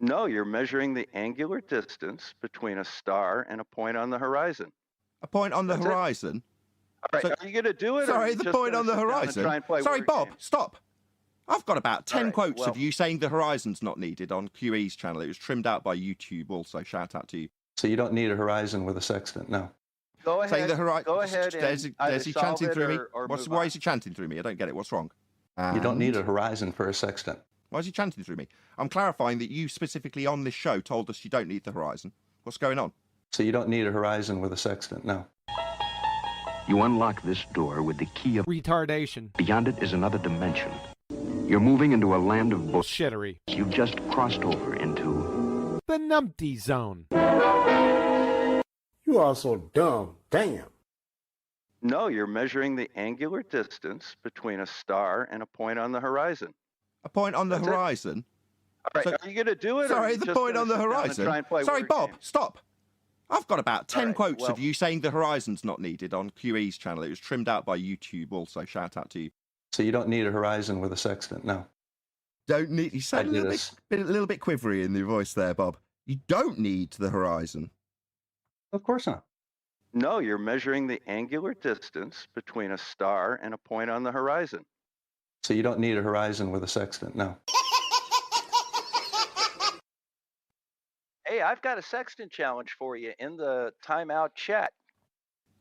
No, you're measuring the angular distance between a star and a point on the horizon. A point on the That's it. horizon? All right, So- are you going to do it? Or are Sorry, you the just point gonna on the sit down and horizon? try and play Sorry, word Bob, games? stop. I've got about 10 right, quotes well- of you saying the horizon's not needed on QE's channel. It was trimmed out by YouTube also. Shout out to you. So you don't need a horizon with a sextant, no. Go Saying ahead. the horizon. Go ahead There's and he either solve chanting it through me. or move Why on. is he chanting through me? I don't get it. What's wrong? You don't need And- a horizon for a sextant. Why is he chanting through me? I'm clarifying that you specifically on this show told us you don't need the horizon. What's going on? So you don't need a horizon with a sextant, no. You unlock this door with the key of retardation. beyond it is another dimension. You're moving into a land of Bullshittery. You've just crossed over into The numpty zone. You are so dumb. Damn. No, you're measuring the angular distance between a star and a point on the horizon. A point on the That's it. horizon? All right, So- are you going to do it? or are Sorry, you the just point gonna on the sit down and horizon? try and play Sorry, word Bob, games? stop. I've got about 10 right, quotes well- of you saying the horizon's not needed on QE's channel. It was trimmed out by YouTube also. Shout out to you. So you don't need a horizon with a sextant, no. Don't need. You sound a I do little bit quivery in your voice there, Bob. You don't need the horizon. Of course not. No, you're measuring the angular distance between a star and a point on the horizon. So you don't need a horizon with a sextant, no. Hey, I've got a sextant challenge for you in the timeout chat.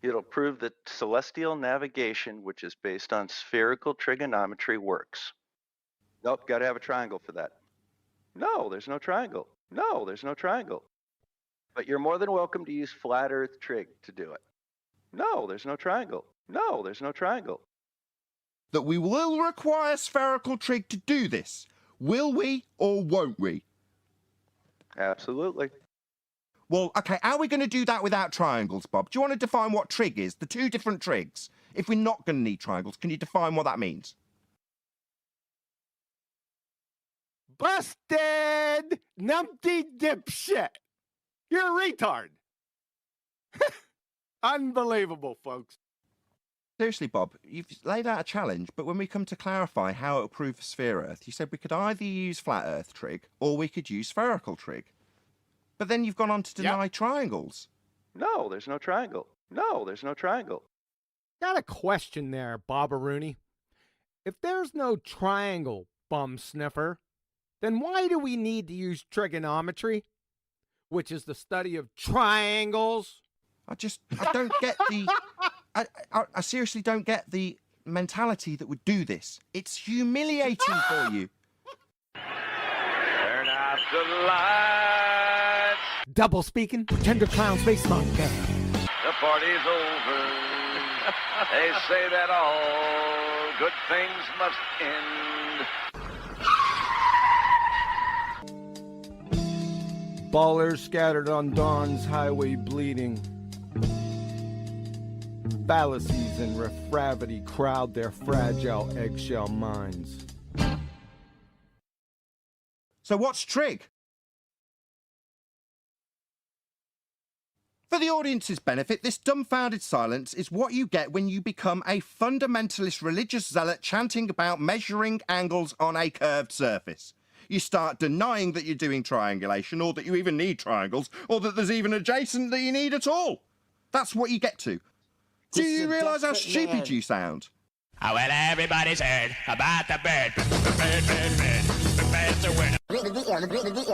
It'll prove that celestial navigation, which is based on spherical trigonometry, works. Nope, got to have a triangle for that. No, there's no triangle. No, there's no triangle. But you're more than welcome to use flat earth trig to do it. No, there's no triangle. No, there's no triangle. That we will require spherical trig to do this. Will we or won't we? Absolutely. Well, okay, how are we going to do that without triangles, Bob? Do you want to define what trig is? The two different trigs. If we're not going to need triangles, can you define what that means? Busted! Numpty dipshit! You're a retard! Unbelievable, folks. Seriously, Bob, you've laid out a challenge, but when we come to clarify how it will prove for sphere Earth, you said we could either use flat Earth trig or we could use spherical trig. But then you've gone on to deny triangles. No, there's no triangle. No, there's no triangle. Got a question there, Bob-a-Rooney. If there's no triangle, bum sniffer, then why do we need to use trigonometry, which is the study of triangles? I don't get the... I seriously don't get the mentality that would do this. It's humiliating for you. Turn out the lights. Double speaking, pretender clown's face monkey. The party's over. They say that all good things must end. Ballers scattered on dawn's highway bleeding. Fallacies and refravity crowd their fragile eggshell minds. So what's trig? For the audience's benefit, this dumbfounded silence is what you get when you become a fundamentalist religious zealot chanting about measuring angles on a curved surface. You start denying that you're doing triangulation, or that you even need triangles, or that there's even adjacent that you need at all. That's what you get to. Do you realise how stupid you sound? Oh, well, everybody's heard about the bird. The bird's a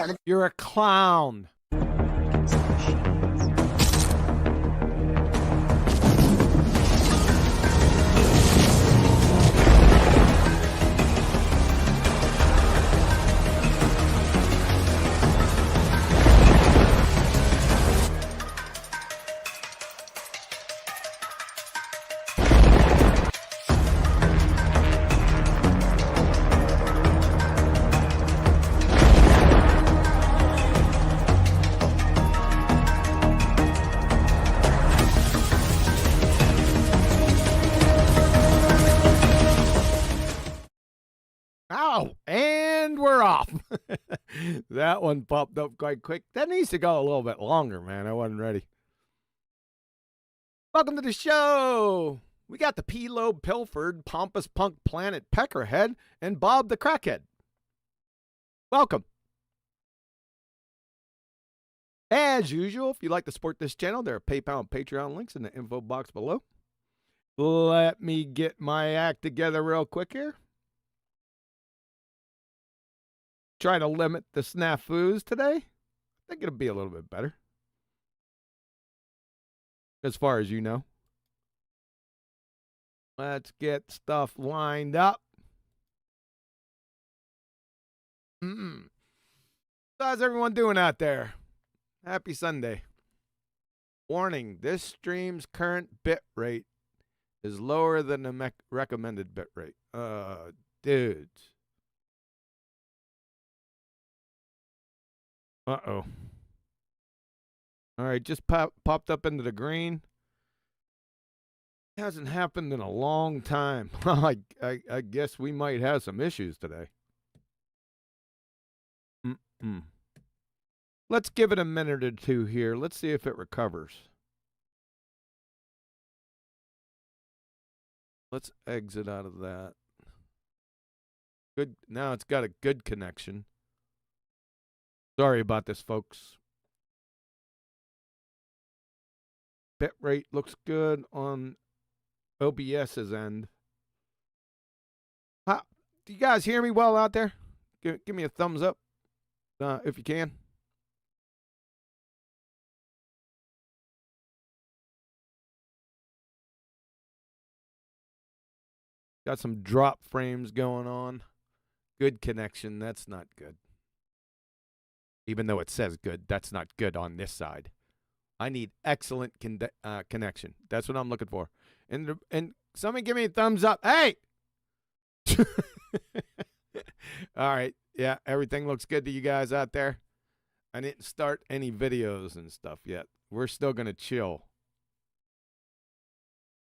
winner. You're a clown. Ow! And we're off. That one popped up quite quick. That needs to go a little bit longer, man. I wasn't ready. Welcome to the show. We got the P-Lobe, Pilfered, Pompous Punk Planet, Peckerhead, and Bob the Crackhead. Welcome. As usual, if you'd like to support this channel, there are PayPal and Patreon links in the info box below. Let me get my act together real quick here. Try to limit the snafus today. I think it'll be a little bit better. As far as you know. Let's get stuff lined up. How's everyone doing out there? Happy Sunday. Warning, this stream's current bit rate is lower than the recommended bit rate. Dudes. Uh-oh. All right, just popped up into the green. Hasn't happened in a long time. I guess we might have some issues today. Let's give it a minute or two here. Let's see if it recovers. Let's exit out of that. Good. Now it's got a good connection. Sorry about this, folks. Bit rate looks good on OBS's end. Do you guys hear me well out there? Give me a thumbs up if you can. Got some drop frames going on. Good connection. That's not good. Even though it says good, that's not good on this side. I need excellent connection. That's what I'm looking for. And somebody give me a thumbs up. Hey! All right. Yeah, everything looks good to you guys out there. I didn't start any videos and stuff yet. We're still going to chill.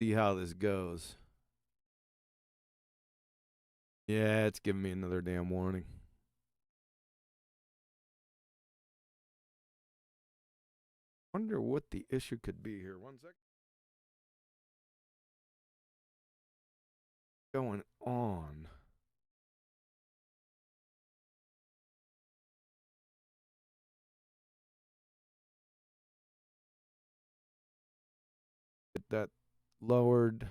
See how this goes. Yeah, it's giving me another damn warning. Wonder what the issue could be here. 1 sec. Going on. Get that lowered.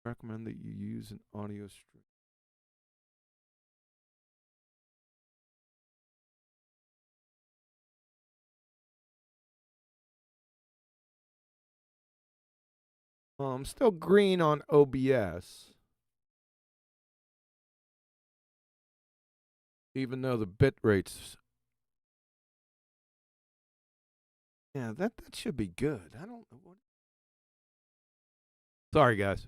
Recommend that you use an audio stream. I'm still green on OBS. Even though the bit rates. Yeah, that should be good. I don't know what. Sorry, guys.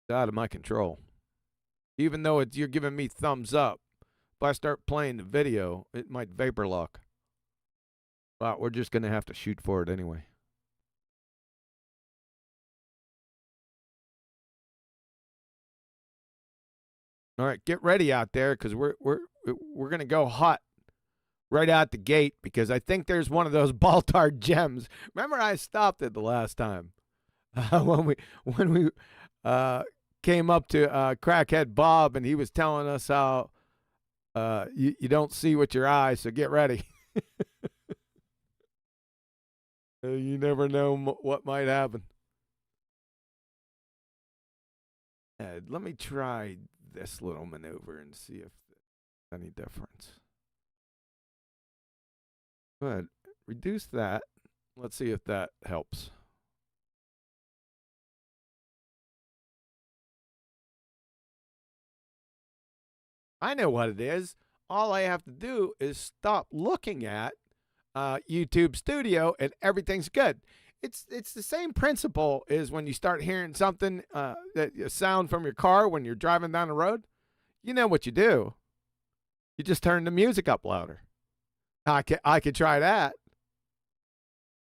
It's out of my control. Even though you're giving me thumbs up, if I start playing the video, it might vapor lock. But we're just going to have to shoot for it anyway. All right, get ready out there because we're going to go hot right out the gate because I think there's one of those Baltar gems. Remember I stopped it the last time when we came up to Crackhead Bob and he was telling us how you don't see with your eyes, so get ready. You never know what might happen. Let me try this little maneuver and see if there's any difference. Go ahead, reduce that. Let's see if that helps. I know what it is. All I have to do is stop looking at YouTube Studio and everything's good. It's the same principle as when you start hearing something, that sound from your car when you're driving down the road. You know what you do. You just turn the music up louder. I could try that.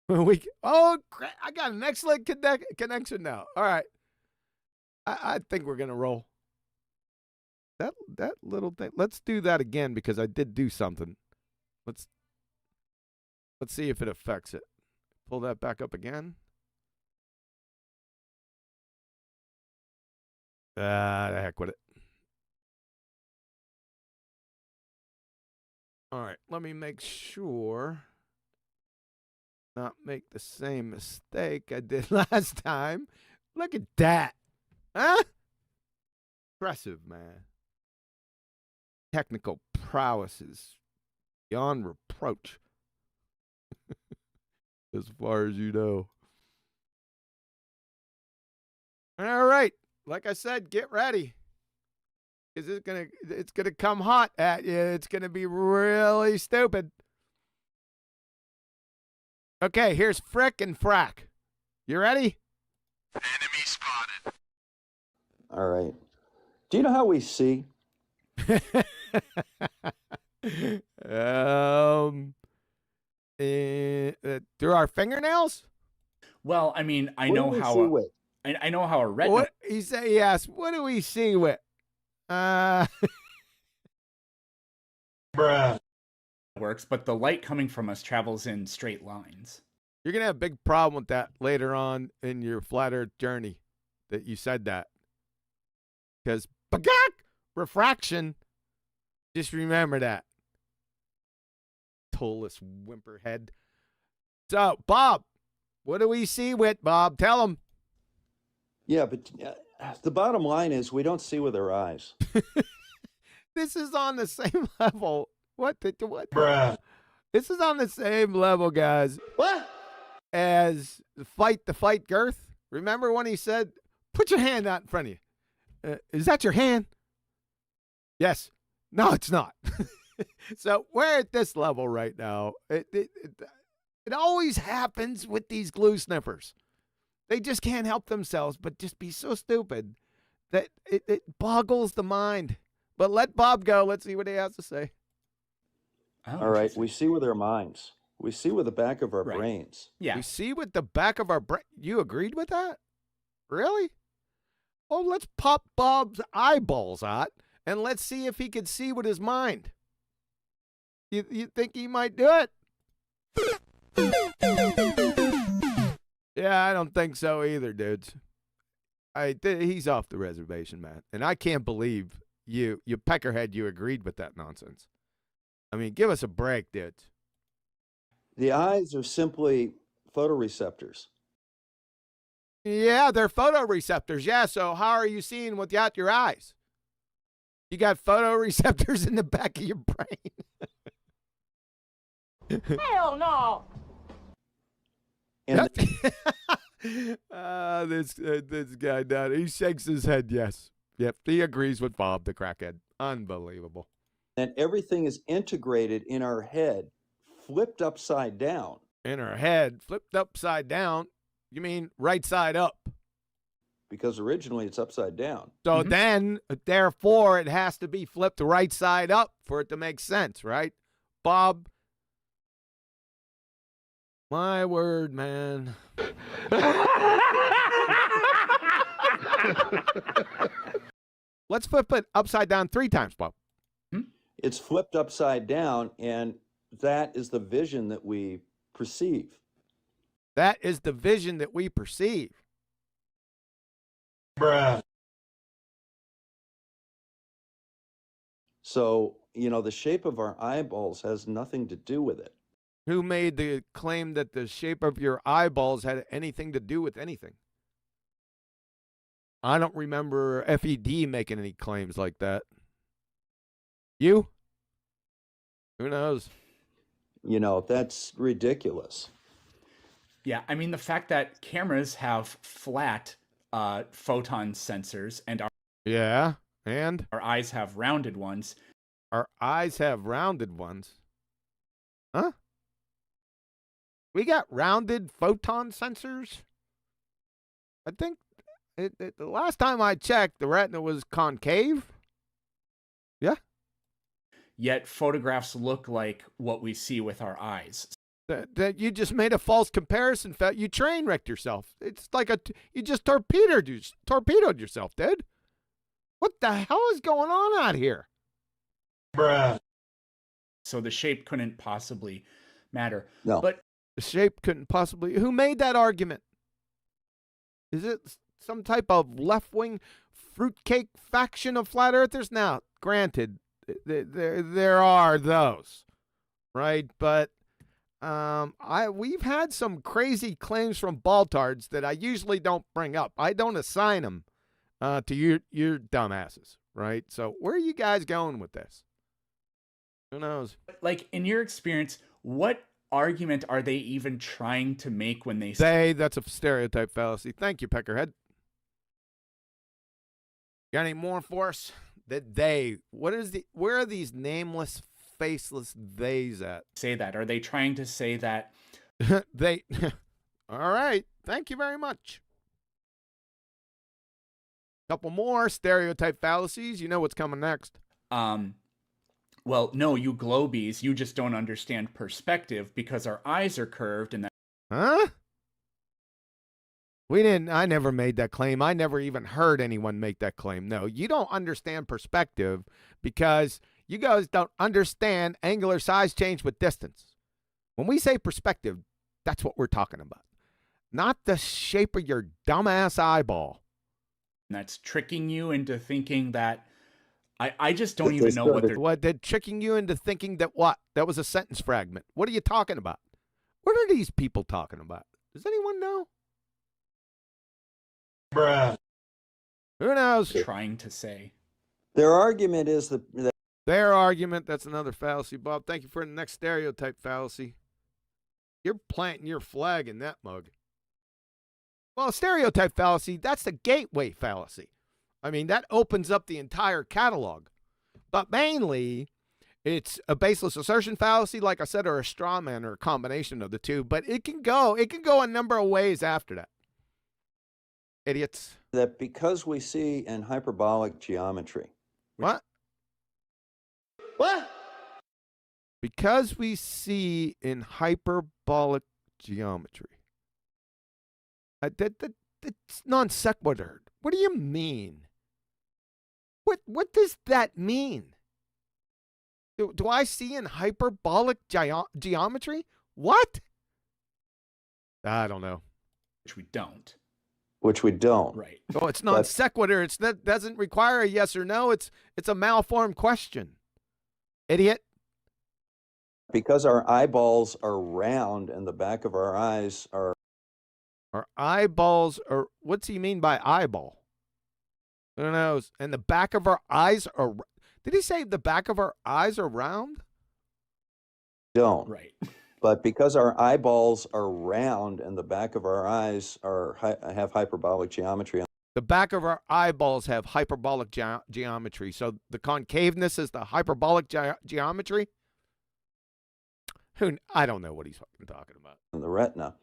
I got an excellent connection now. All right. I think we're gonna roll. That little thing. Let's do that again because I did do something. Let's see if it affects it. Pull that back up again. The heck with it. All right, let me make sure not make the same mistake I did last time. Look at that. Huh? Impressive, man. Technical prowess is beyond reproach. As far as you know. All right. Like I said, get ready. Because it's gonna come hot at you. It's gonna be really stupid. Okay, here's Frick and Frack. You ready? Enemy spotted. All right. Do you know how we see? Through our fingernails? Well, I mean, I What know do we how see with? I know how a retina What he said? He asked, "What do we see with?" Bruh. works, but the light coming from us travels in straight lines. You're gonna have a big problem with that later on in your flat Earth journey. That you said that because refraction. Just remember that. Toeless whimperhead. So, Bob, what do we see with Bob? Tell him. Yeah, but the bottom line is we don't see with our eyes. This is on the same level. What? Bruh. This is on the same level, guys. What? As the fight girth. Remember when he said, "Put your hand out in front of you." Is that your hand? Yes. No, it's not. So we're at this level right now. It always happens with these glue sniffers. They just can't help themselves, but just be so stupid that it boggles the mind. But let Bob go. Let's see what he has to say. Oh, All right, we see with our minds. We see with the back of our Right. brains. Yeah. We see with the back of our brain. You agreed with that? Really? Oh, let's pop Bob's eyeballs out and let's see if he could see with his mind. You think he might do it? Yeah, I don't think so either, dudes. He's off the reservation, man. And I can't believe you Peckerhead, you agreed with that nonsense. I mean, give us a break, dudes. The eyes are simply photoreceptors. Yeah, they're photoreceptors. Yeah, so how are you seeing without your eyes? You got photoreceptors in the back of your brain. Hell no! And This guy down, he shakes his head. Yes, yep, he agrees with Bob the crackhead. Unbelievable. and everything is integrated in our head, flipped upside down. In our head, flipped upside down. You mean right side up? Because originally it's upside down. So then, therefore, it has to be flipped right side up for it to make sense, right, Bob? My word, man. Let's flip it upside down 3 times, Bob. It's flipped upside down, and that is the vision that we perceive. That is the vision that we perceive. Bruh. So, the shape of our eyeballs has nothing to do with it. Who made the claim that the shape of your eyeballs had anything to do with anything? I don't remember FED making any claims like that. You? Who knows? That's ridiculous. Yeah, I mean, the fact that cameras have flat photon sensors and Yeah, and our eyes have rounded ones. our eyes have rounded ones. Huh? We got rounded photon sensors? I think the last time I checked, the retina was concave. Yeah. Yet photographs look like what we see with our eyes. That you just made a false comparison. You train wrecked yourself. It's like you just torpedoed yourself, dude. What the hell is going on out here? Bruh. So the shape couldn't possibly matter. No. But The shape couldn't possibly. Who made that argument? Is it some type of left-wing fruitcake faction of flat earthers? Now, granted, there are those. right? But we've had some crazy claims from baltards that I usually don't bring up. I don't assign them to your dumbasses, right? So where are you guys going with this? Who knows? Like, in your experience, what argument are they even trying to make when they say that's a stereotype fallacy? Thank you, Peckerhead. Got any more for us? Where are these nameless, faceless theys at? say that? Are they trying to say that They all right. Thank you very much. Couple more stereotype fallacies. You know what's coming next. well, no, you globies, you just don't understand perspective because our eyes are curved and that Huh? I never made that claim. I never even heard anyone make that claim. No, you don't understand perspective because you guys don't understand angular size change with distance. When we say perspective, that's what we're talking about. Not the shape of your dumbass eyeball. that's tricking you into thinking that I just don't even know what they're What did tricking you into thinking that what? That was a sentence fragment. What are you talking about? What are these people talking about? Does anyone know? Bruh. Who knows? trying to say. Their argument is that Their argument, that's another fallacy, Bob. Thank you for the next stereotype fallacy. You're planting your flag in that mug. Well, stereotype fallacy, that's the gateway fallacy. I mean, that opens up the entire catalog. But mainly, it's a baseless assertion fallacy, like I said, or a straw man, or a combination of the two. But it can go a number of ways after that. Idiots. that because we see in hyperbolic geometry, What? What? Because we see in hyperbolic geometry. That's non sequitur. What do you mean? What does that mean? Do I see in hyperbolic geometry? What? I don't know. Which we don't. Right. Oh, it's non sequitur. That doesn't require a yes or no. It's a malformed question. Idiot. Because our eyeballs are round and the back of our eyes are Our eyeballs are. What's he mean by eyeball? Who knows? And the back of our eyes are. Did he say the back of our eyes are round? don't. Right. But because our eyeballs are round and the back of our eyes have hyperbolic geometry. The back of our eyeballs have hyperbolic geometry. So the concaveness is the hyperbolic geometry? I don't know what he's fucking talking about. In the retina,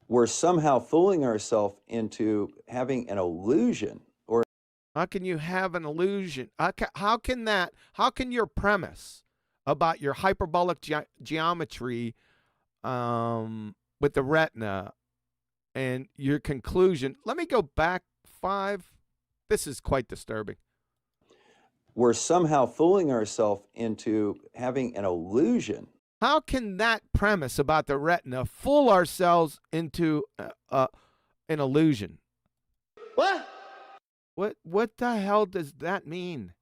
we're somehow fooling ourselves into having an illusion. Or how can you have an illusion? How can your premise about your hyperbolic geometry with the retina and your conclusion? Let me go back 5. This is quite disturbing. We're somehow fooling ourselves into having an illusion. How can that premise about the retina fool ourselves into an illusion? What? What the hell does that mean?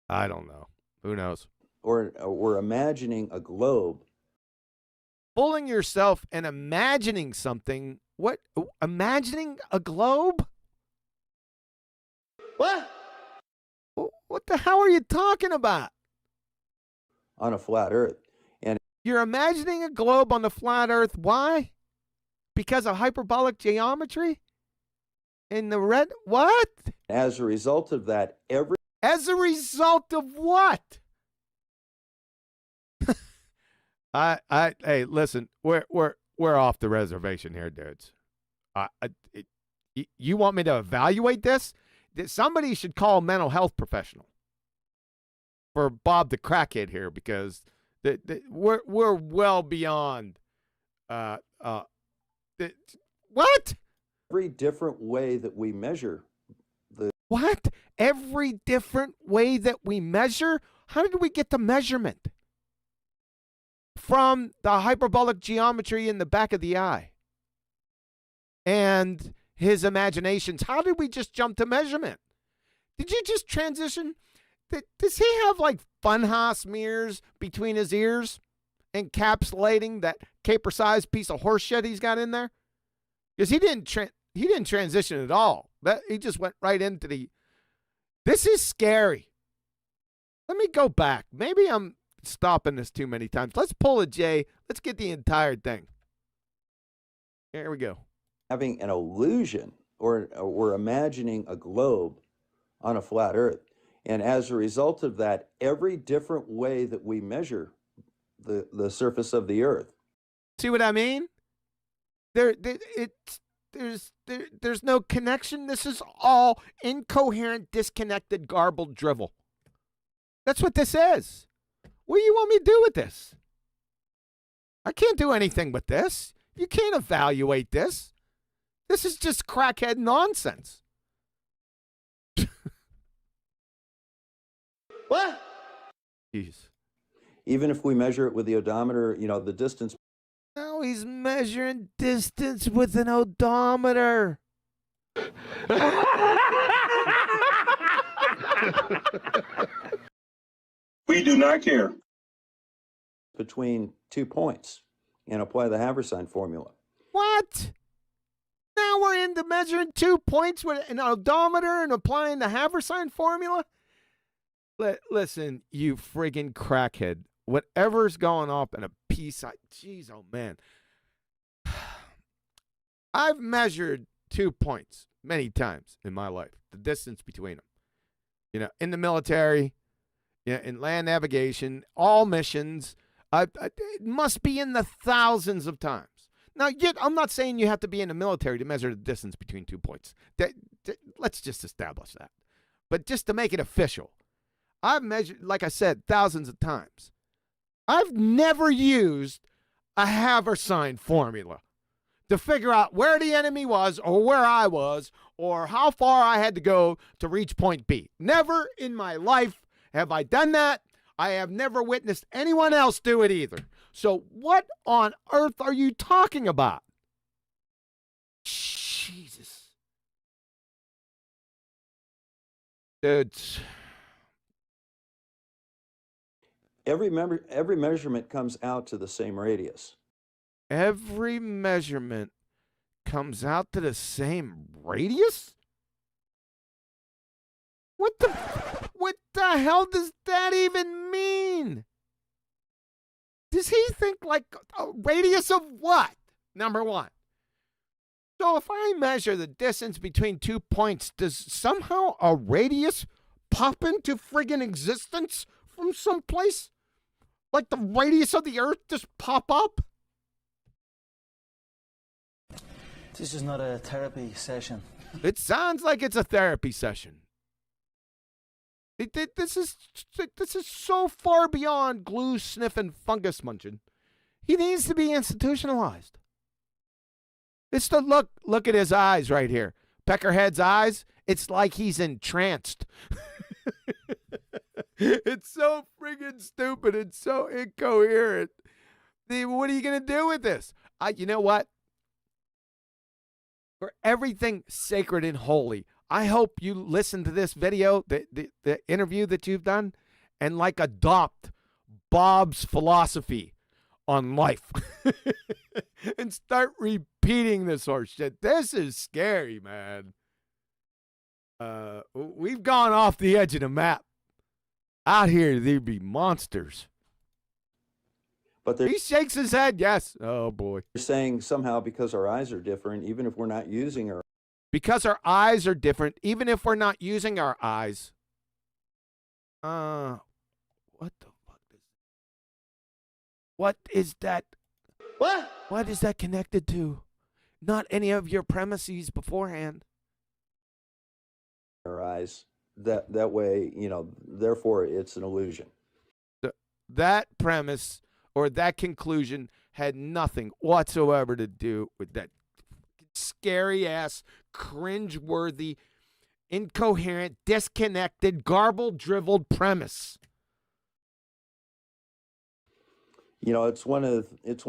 I don't know. Who knows? Or we're imagining a globe. Fooling yourself and imagining something. What? Imagining a globe? What? What the hell are you talking about? On a flat Earth. And You're imagining a globe on the flat Earth. Why? Because of hyperbolic geometry? In the red? What? as a result of that, As a result of what? Hey, listen, we're off the reservation here, dudes. You want me to evaluate this? Somebody should call a mental health professional for Bob the Crackhead here, because we're well beyond. What? every different way that we measure What? Every different way that we measure? How did we get the measurement? From the hyperbolic geometry in the back of the eye and his imaginations. How did we just jump to measurement? Did you just transition Does he have like funhouse mirrors between his ears, encapsulating that caper-sized piece of horse shit he's got in there? Because he didn't transition at all. He just went right into the. This is scary. Let me go back. Maybe I'm stopping this too many times. Let's pull a J. Let's get the entire thing. Here we go. Having an illusion, or we're imagining a globe on a flat Earth. And as a result of that, every different way that we measure the surface of the Earth. See what I mean? There's no connection. This is all incoherent, disconnected, garbled drivel. That's what this is. What do you want me to do with this? I can't do anything with this. You can't evaluate this. This is just crackhead nonsense. What? Jeez. Even if we measure it with the odometer, the distance. Now he's measuring distance with an odometer. We do not care. Between 2 points and apply the Haversine formula. What? Now we're into measuring 2 points with an odometer and applying the Haversine formula? Listen, you friggin' crackhead. Whatever's going up in a piece, jeez, oh man. I've measured 2 points many times in my life, the distance between them. In the military, in land navigation, all missions. It must be in the thousands of times. Now, yet I'm not saying you have to be in the military to measure the distance between 2 points. Let's just establish that. But just to make it official, I've measured, like I said, thousands of times. I've never used a Haversine formula to figure out where the enemy was or where I was or how far I had to go to reach point B. Never in my life have I done that. I have never witnessed anyone else do it either. So what on earth are you talking about? Jesus. Dudes. Every measurement comes out to the same radius. Every measurement comes out to the same radius? What the hell does that even mean? Does he think like a radius of what? Number one. So if I measure the distance between 2 points, does somehow a radius pop into friggin' existence from someplace? Like the radius of the Earth just pop up? This is not a therapy session. It sounds like it's a therapy session. This is so far beyond glue sniffing, fungus munching. He needs to be institutionalized. It's the look at his eyes right here. Peckerhead's eyes. It's like he's entranced. It's so friggin' stupid. It's so incoherent. What are you gonna do with this? You know what? For everything sacred and holy, I hope you listen to this video, the interview that you've done, and like adopt Bob's philosophy on life and start repeating this horse shit. This is scary, man. We've gone off the edge of the map. Out here, there'd be monsters. But he shakes his head, yes. Oh, boy. They're saying somehow because our eyes are different, even if we're not using our... Because our eyes are different, even if we're not using our eyes. What the fuck is... What is that? What? What is that connected to? Not any of your premises beforehand. Our eyes. That way, therefore it's an illusion. That premise or that conclusion had nothing whatsoever to do with that scary-ass, cringe-worthy, incoherent, disconnected, garbled, dribbled premise.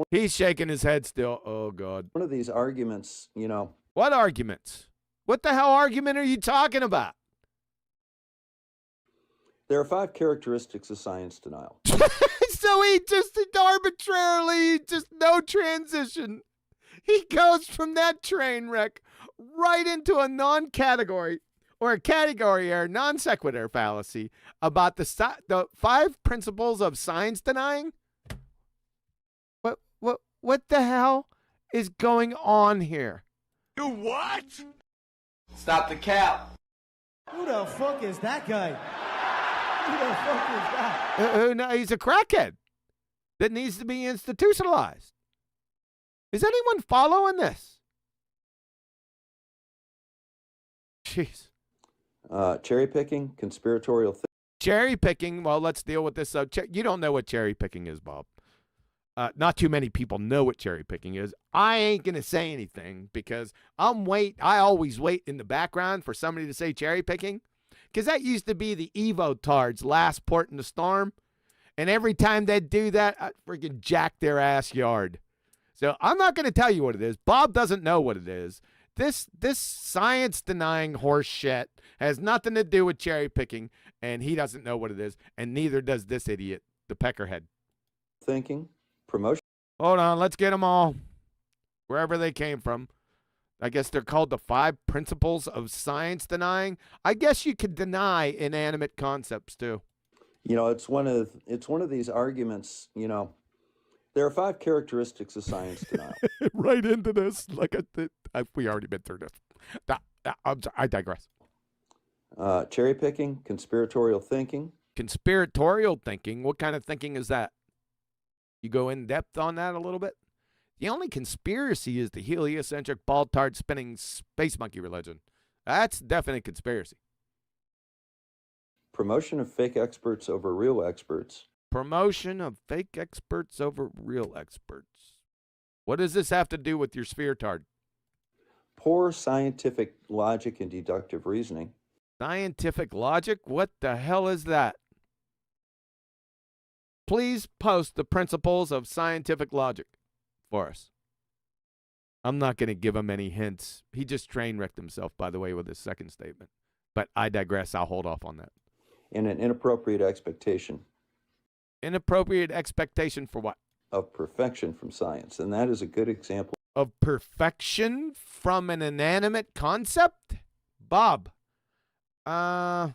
He's shaking his head still. Oh, God. One of these arguments, What arguments? What the hell argument are you talking about? There are 5 characteristics of science denial. So he just arbitrarily, just no transition. He goes from that train wreck right into a non-category or a category or non sequitur fallacy about the 5 principles of science denying. What the hell is going on here? You what? Stop the cap. Who the fuck is that guy? Who the fuck is that? No, he's a crackhead that needs to be institutionalized. Is anyone following this? Jeez. Cherry picking, conspiratorial. Cherry picking. Well, let's deal with this. You don't know what cherry picking is, Bob. Not too many people know what cherry picking is. I ain't gonna say anything because I always wait in the background for somebody to say cherry picking, because that used to be the Evo-tards' last port in the storm, and every time they'd do that, I'd freaking jack their ass yard. So I'm not gonna tell you what it is. Bob doesn't know what it is. This science denying horse shit has nothing to do with cherry picking, and he doesn't know what it is, and neither does this idiot, the Peckerhead. Thinking. Promotion. Hold on, let's get them all. Wherever they came from. I guess they're called the 5 principles of science denying. I guess you could deny inanimate concepts too. You know, it's one of these arguments, you know. There are 5 characteristics of science denial. Right into this. We already been through this. I digress. Cherry picking, conspiratorial thinking. Conspiratorial thinking? What kind of thinking is that? You go in depth on that a little bit? The only conspiracy is the heliocentric ball-tard spinning space monkey religion. That's definite conspiracy. Promotion of fake experts over real experts. Promotion of fake experts over real experts. What does this have to do with your sphere-tard? Poor scientific logic and deductive reasoning. Scientific logic? What the hell is that? Please post the principles of scientific logic for us. I'm not going to give him any hints. He just train wrecked himself, by the way, with his second statement. But I digress. I'll hold off on that. And an inappropriate expectation. Inappropriate expectation for what? Of perfection from science. And that is a good example. Of perfection from an inanimate concept? Bob. What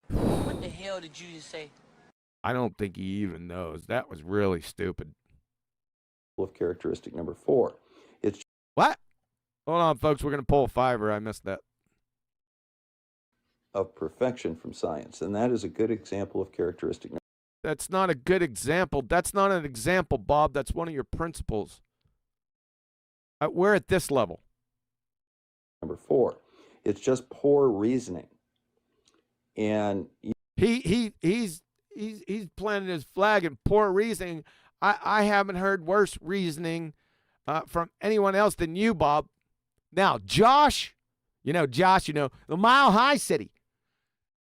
the hell did you just say? I don't think he even knows. That was really stupid. Of characteristic number 4. It's what? Hold on, folks. We're going to pull a fiver. I missed that. Of perfection from science. And that is a good example of characteristic number. That's not a good example. That's not an example, Bob. That's one of your principles. We're at this level. Number 4. It's just poor reasoning. And he's planting his flag in poor reasoning. I haven't heard worse reasoning from anyone else than you, Bob. Now, Josh, the Mile High City.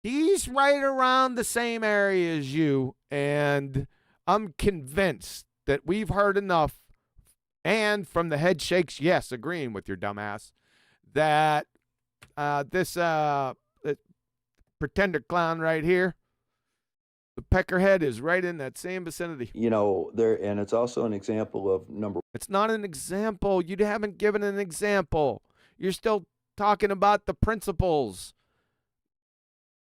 He's right around the same area as you, and I'm convinced that we've heard enough, and from the head shakes, yes, agreeing with your dumbass, that this pretender clown right here, the Peckerhead, is right in that same vicinity. And it's also an example of number. It's not an example. You haven't given an example. You're still talking about the principles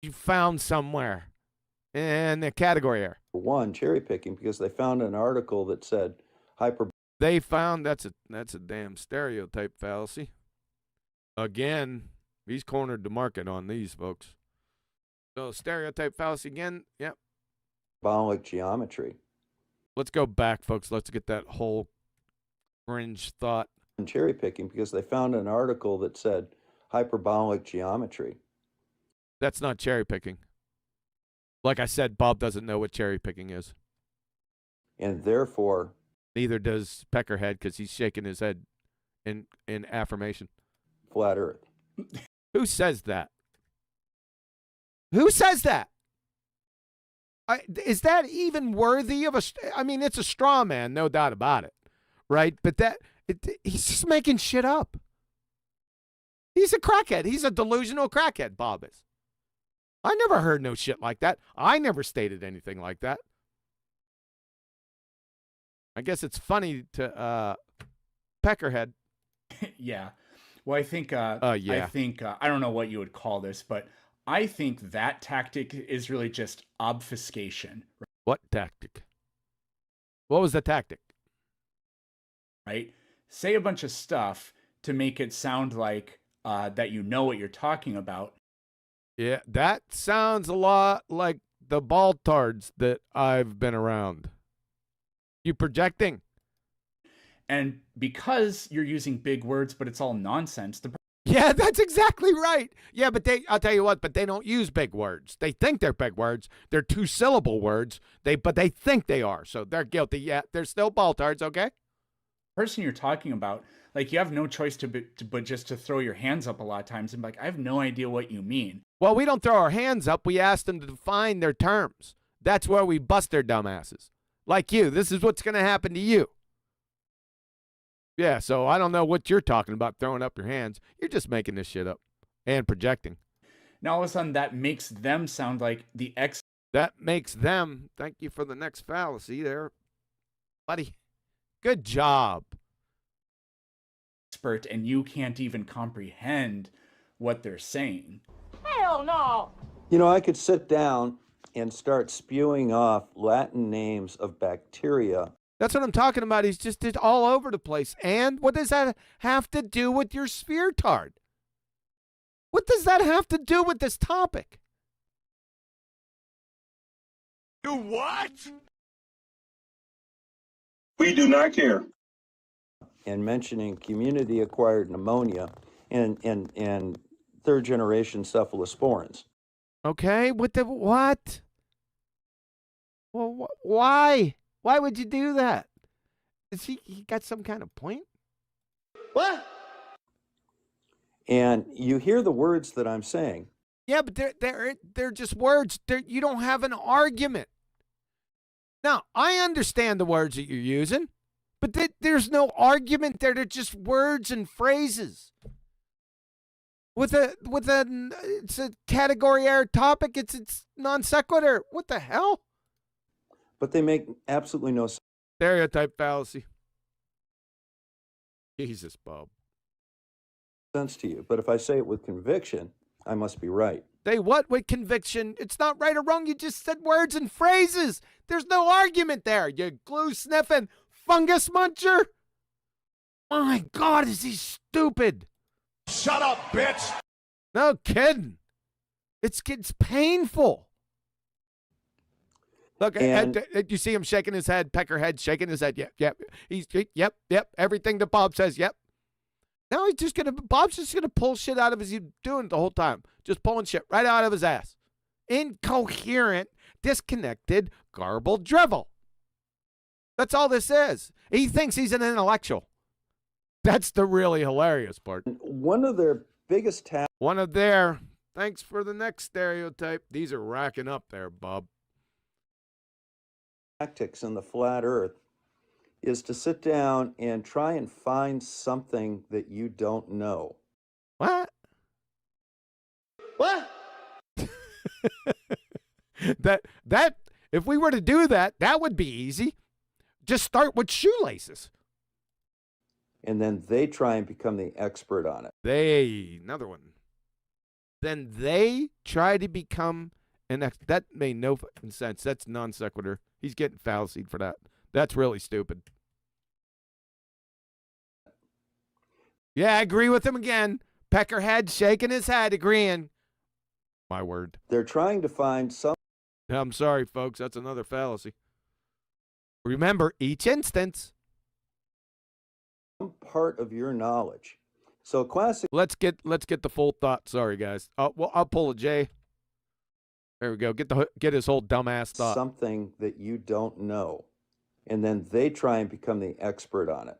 you found somewhere in the category error. 1, cherry picking, because they found an article that said They found that's a damn stereotype fallacy. Again, he's cornered the market on these folks. So stereotype fallacy again. Yep. Parabolic geometry. Let's go back, folks. Let's get that whole fringe thought. And cherry picking, because they found an article that said hyperbolic geometry. That's not cherry picking. Like I said, Bob doesn't know what cherry picking is. And therefore, neither does Peckerhead, because he's shaking his head in affirmation. Flat Earth. Who says that? Who says that? Is that even worthy of a... I mean, it's a straw man, no doubt about it, right? But he's just making shit up. He's a crackhead. He's a delusional crackhead, Bob is. I never heard no shit like that. I never stated anything like that. I guess it's funny to Peckerhead. Yeah. Well, I think yeah. I don't know what you would call this, but I think that tactic is really just obfuscation. What tactic? What was the tactic? Right? Say a bunch of stuff to make it sound like that you know what you're talking about. Yeah, that sounds a lot like the baltards that I've been around. You projecting? And because you're using big words, but it's all nonsense. Yeah, that's exactly right. Yeah, but I'll tell you what, but they don't use big words. They think they're big words. They're 2-syllable words. But they think they are. So they're guilty. Yeah, they're still baltards, okay? Person you're talking about, like, you have no choice but just to throw your hands up a lot of times and be like, I have no idea what you mean. Well, we don't throw our hands up. We ask them to define their terms. That's where we bust their dumbasses. Like you. This is what's going to happen to you. Yeah, so I don't know what you're talking about, throwing up your hands. You're just making this shit up and projecting. Now, all of a sudden, that makes them sound like the That makes them. Thank you for the next fallacy there, buddy. Good job. Expert, and you can't even comprehend what they're saying. Hell no! You know, I could sit down and start spewing off Latin names of bacteria. That's what I'm talking about. He's just all over the place. And what does that have to do with your sphere tard? What does that have to do with this topic? Do what? We do not care. And mentioning community-acquired pneumonia and third-generation cephalosporins. Okay, what? Well, why? Why would you do that? Is he got some kind of point? What? And you hear the words that I'm saying. Yeah, but they're just words. You don't have an argument. Now, I understand the words that you're using, but there's no argument there. They're just words and phrases. It's a category error topic. It's non sequitur. What the hell? But they make absolutely no sense. Stereotype fallacy. Jesus, Bob. Sense to you. But if I say it with conviction, I must be right. Say what with conviction? It's not right or wrong. You just said words and phrases. There's no argument there. You glue sniffing fungus muncher. My God, is he stupid? Shut up, bitch! No kidding. It's painful. Look, you see him shaking his head, Peckerhead shaking his head. Yep. Yep. Everything that Bob says, yep. Now Bob's just gonna pull shit out of his, he's doing it the whole time. Just pulling shit right out of his ass. Incoherent, disconnected, garbled drivel. That's all this is. He thinks he's an intellectual. That's the really hilarious part. One of their biggest tasks. Thanks for the next stereotype. These are racking up there, Bob. Tactics in the flat earth is to sit down and try and find something that you don't know. What? that if we were to do that would be easy. Just start with shoelaces. And then they try and become the expert on it. Another one. Then they try to become an expert. That made no fucking sense. That's non sequitur. He's getting fallacied for that. That's really stupid. Yeah, I agree with him again. Peckerhead shaking his head, agreeing. My word. They're trying to find some. I'm sorry, folks. That's another fallacy. Remember, each instance. Part of your knowledge. So classic. Let's get the full thought. Sorry, guys. I'll pull a J. There we go. Get his whole dumbass thought. Something that you don't know, and then they try and become the expert on it.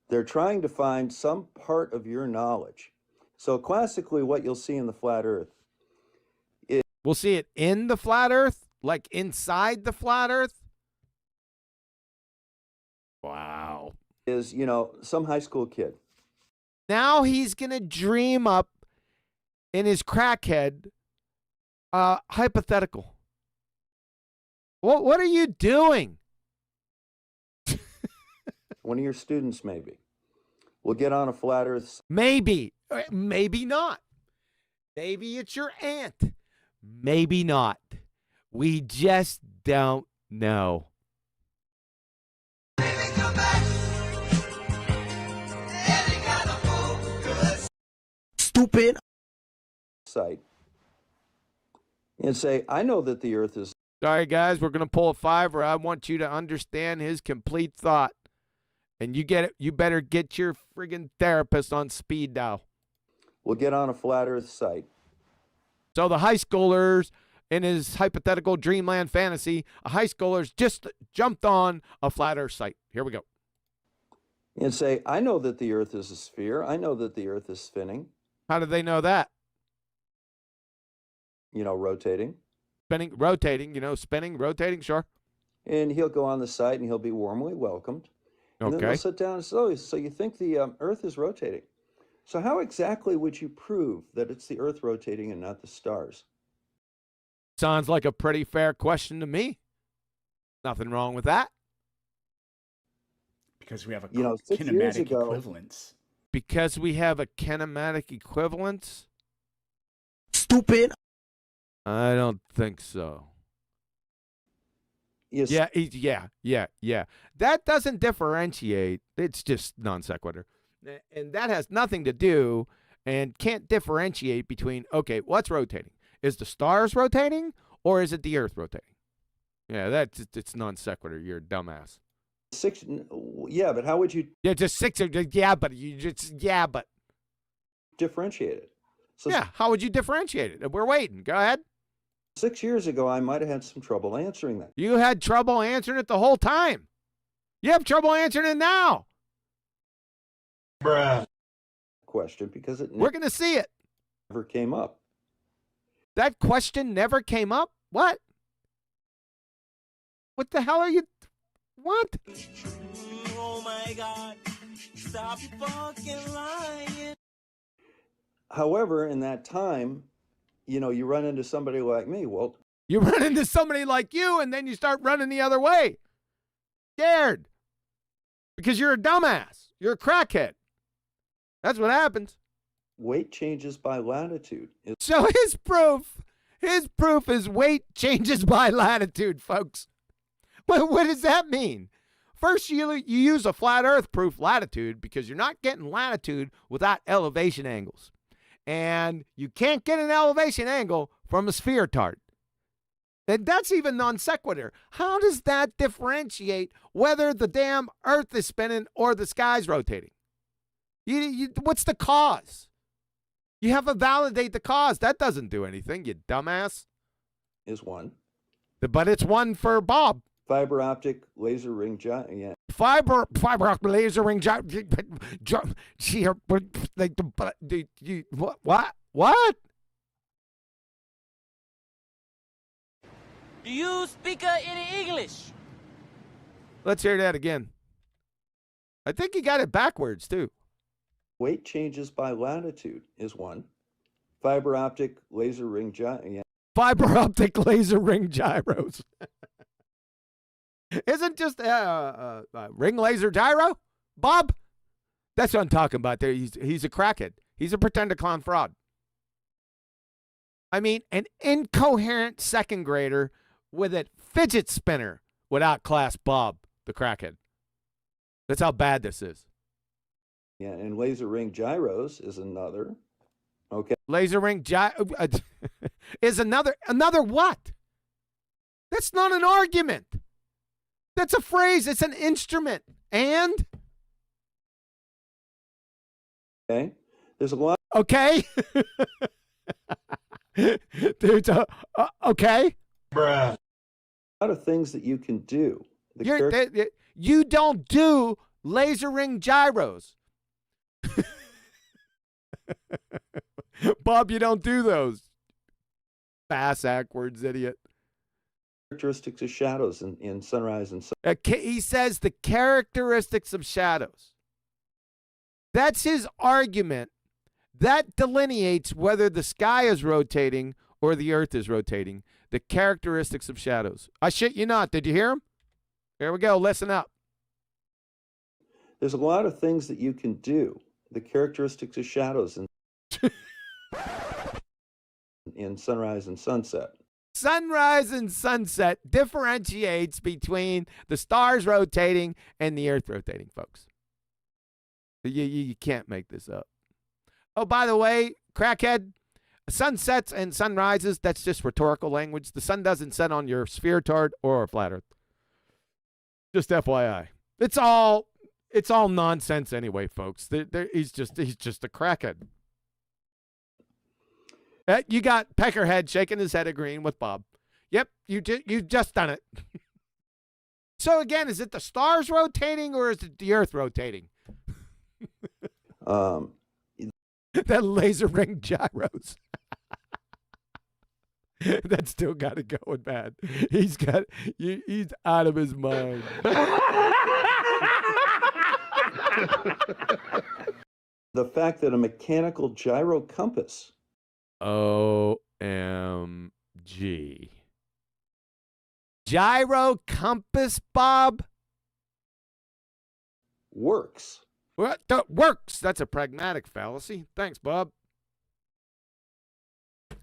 They're trying to find some part of your knowledge. So classically, what you'll see in the flat Earth is we'll see it in the flat Earth, like inside the flat Earth. Wow. Is some high school kid. Now he's gonna dream up in his crackhead hypothetical. What are you doing? One of your students, maybe, will get on a flat Earth. Maybe. Maybe not. Maybe it's your aunt. Maybe not. We just don't know. Stupid. Site. And say, I know that the Earth is. Sorry, guys, we're going to pull a fiver. I want you to understand his complete thought. And you better get your friggin' therapist on speed dial. We'll get on a flat Earth site. So the high schoolers, in his hypothetical dreamland fantasy, high schoolers just jumped on a flat Earth site. Here we go. And say, I know that the Earth is a sphere. I know that the Earth is spinning. How do they know that? Rotating. Spinning, rotating, spinning, rotating, sure. And he'll go on the site and he'll be warmly welcomed. And then they'll sit down and say, oh, so you think the Earth is rotating. So how exactly would you prove that it's the Earth rotating and not the stars? Sounds like a pretty fair question to me. Nothing wrong with that. Because we have a 6 years kinematic ago, equivalence. Because we have a kinematic equivalence? Stupid. I don't think so. Yes. Yeah. That doesn't differentiate. It's just non sequitur. And that has nothing to do and can't differentiate between, okay, what's rotating? Is the stars rotating or is it the Earth rotating? Yeah, it's non sequitur. You're a dumbass. But how would you? Yeah, just six. Yeah, but differentiate it. So yeah, how would you differentiate it? We're waiting. Go ahead. 6 years ago, I might have had some trouble answering that. You had trouble answering it the whole time. You have trouble answering it now. Bruh. Question, because we're going to see it. Never came up. That question never came up? What? What the hell are you? What? Oh my God. Stop fucking lying. However, in that time, you run into somebody like me, Walt. You run into somebody like you, and then you start running the other way. Scared. Because you're a dumbass. You're a crackhead. That's what happens. Weight changes by latitude. So his proof is weight changes by latitude, folks. What does that mean? First, you use a flat Earth proof latitude because you're not getting latitude without elevation angles. And you can't get an elevation angle from a sphere tart. And that's even non sequitur. How does that differentiate whether the damn Earth is spinning or the sky's rotating? What's the cause? You have to validate the cause. That doesn't do anything, you dumbass. Is one. But it's one for Bob. Fiber optic laser ring Fiber optic laser ring What? Do you speak any English? Let's hear that again. I think he got it backwards, too. Weight changes by latitude is one. Fiber optic laser ring Fiber optic laser ring gyros. Isn't just ring laser gyro, Bob? That's what I'm talking about there. He's a crackhead. He's a pretender clown fraud. I mean, an incoherent second grader with a fidget spinner would outclass Bob, the crackhead. That's how bad this is. Yeah, and laser ring gyros is another. Okay. Laser ring is another what? That's not an argument. That's a phrase. It's an instrument. And? Okay. There's a lot. Okay. There's okay. Bruh. A lot of things that you can do. You don't do laser ring gyros. Bob, you don't do those. Bass backwards, idiot. Characteristics of shadows in sunrise and sunset. He says the characteristics of shadows. That's his argument. That delineates whether the sky is rotating or the Earth is rotating. The characteristics of shadows. I shit you not. Did you hear him? Here we go. Listen up. There's a lot of things that you can do. The characteristics of shadows in sunrise and sunset. Sunrise and sunset differentiates between the stars rotating and the Earth rotating, folks. You can't make this up. Oh, by the way, Crackhead, sunsets and sunrises, that's just rhetorical language. The sun doesn't set on your spheroid or a flat Earth. Just FYI. It's all nonsense anyway, folks. He's just a crackhead. You got Peckerhead shaking his head agreeing with Bob. Yep, you just done it. So again, is it the stars rotating or is it the Earth rotating? That laser ring gyros. That still got it going bad. He's out of his mind. The fact that a mechanical gyro compass. OMG. Gyro compass, Bob? Works. What? Works. That's a pragmatic fallacy. Thanks, Bob.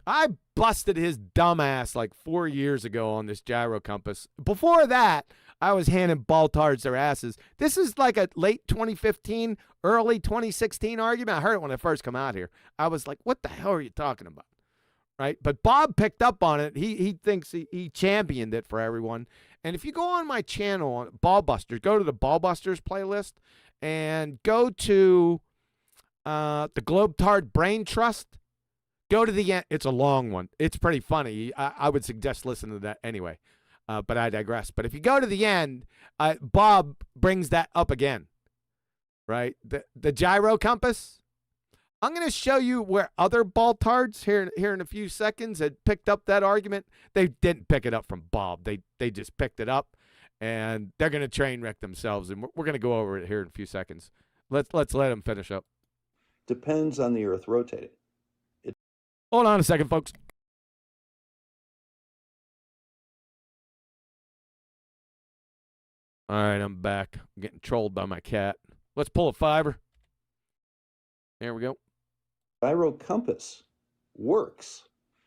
I busted his dumbass like 4 years ago on this gyro compass. Before that, I was handing baltards their asses. This is like a late 2015, early 2016 argument. I heard it when I first come out here. I was like, what the hell are you talking about? Right? But Bob picked up on it. He thinks he championed it for everyone. And if you go on my channel, on BALLBUSTERS, go to the BALLBUSTERS playlist and go to the Globetard Brain Trust. Go to the end. It's a long one. It's pretty funny. I would suggest listening to that anyway. But I digress. But if you go to the end, Bob brings that up again. Right? The gyro compass. I'm going to show you where other baltards here in a few seconds had picked up that argument. They didn't pick it up from Bob. They just picked it up, and they're going to train wreck themselves. And we're going to go over it here in a few seconds. Let's let them finish up. Depends on the Earth rotating. Hold on a second, folks. All right, I'm back. I'm getting trolled by my cat. Let's pull a fiver. There we go. Gyro compass works.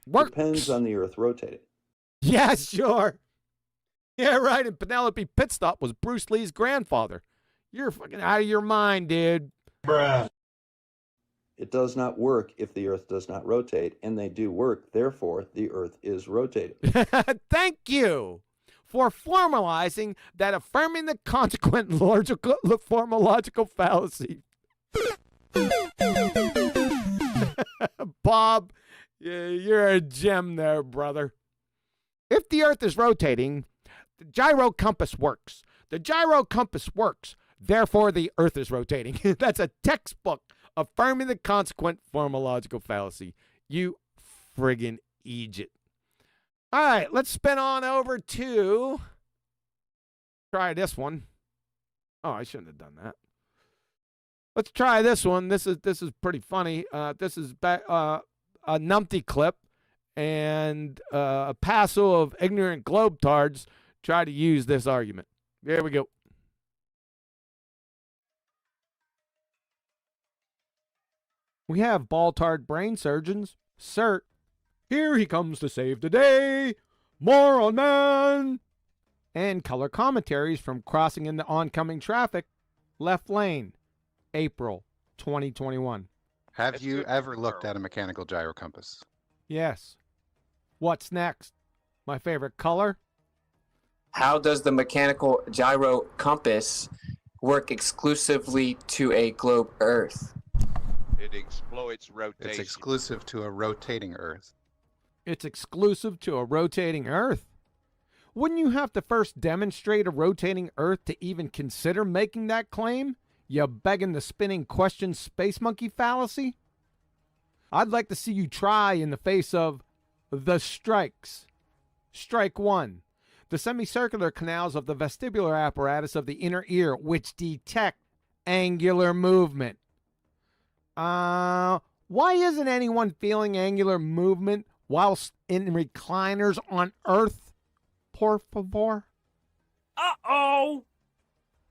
Depends on the Earth rotating. Yeah, sure. Yeah, right. And Penelope Pitstop was Bruce Lee's grandfather. You're fucking out of your mind, dude. Bruh. It does not work if the Earth does not rotate, and they do work. Therefore, the Earth is rotating. Thank you for formalizing that affirming the consequent formological fallacy. Bob, you're a gem there, brother. If the Earth is rotating, the gyro compass works. The gyro compass works. Therefore, the Earth is rotating. That's a textbook affirming the consequent formological fallacy. You friggin' Egypt. All right, let's spin on over to try this one. Oh, I shouldn't have done that. Let's try this one. This is pretty funny. This is a numpty clip, and a passel of ignorant globetards try to use this argument. There we go. We have Baltard brain surgeons. Cert. Here he comes to save the day. Moron man. And color commentaries from crossing into oncoming traffic. Left lane. April 2021. Have you ever looked at a mechanical gyro compass? Yes. What's next? My favorite color? How does the mechanical gyro compass work exclusively to a globe Earth? It exploits rotation. It's exclusive to a rotating Earth. It's exclusive to a rotating Earth. Wouldn't you have to first demonstrate a rotating Earth to even consider making that claim? You begging the spinning question space monkey fallacy? I'd like to see you try in the face of the strikes. Strike 1. The semicircular canals of the vestibular apparatus of the inner ear which detect angular movement. Why isn't anyone feeling angular movement whilst in recliners on Earth? Por favor? Uh-oh!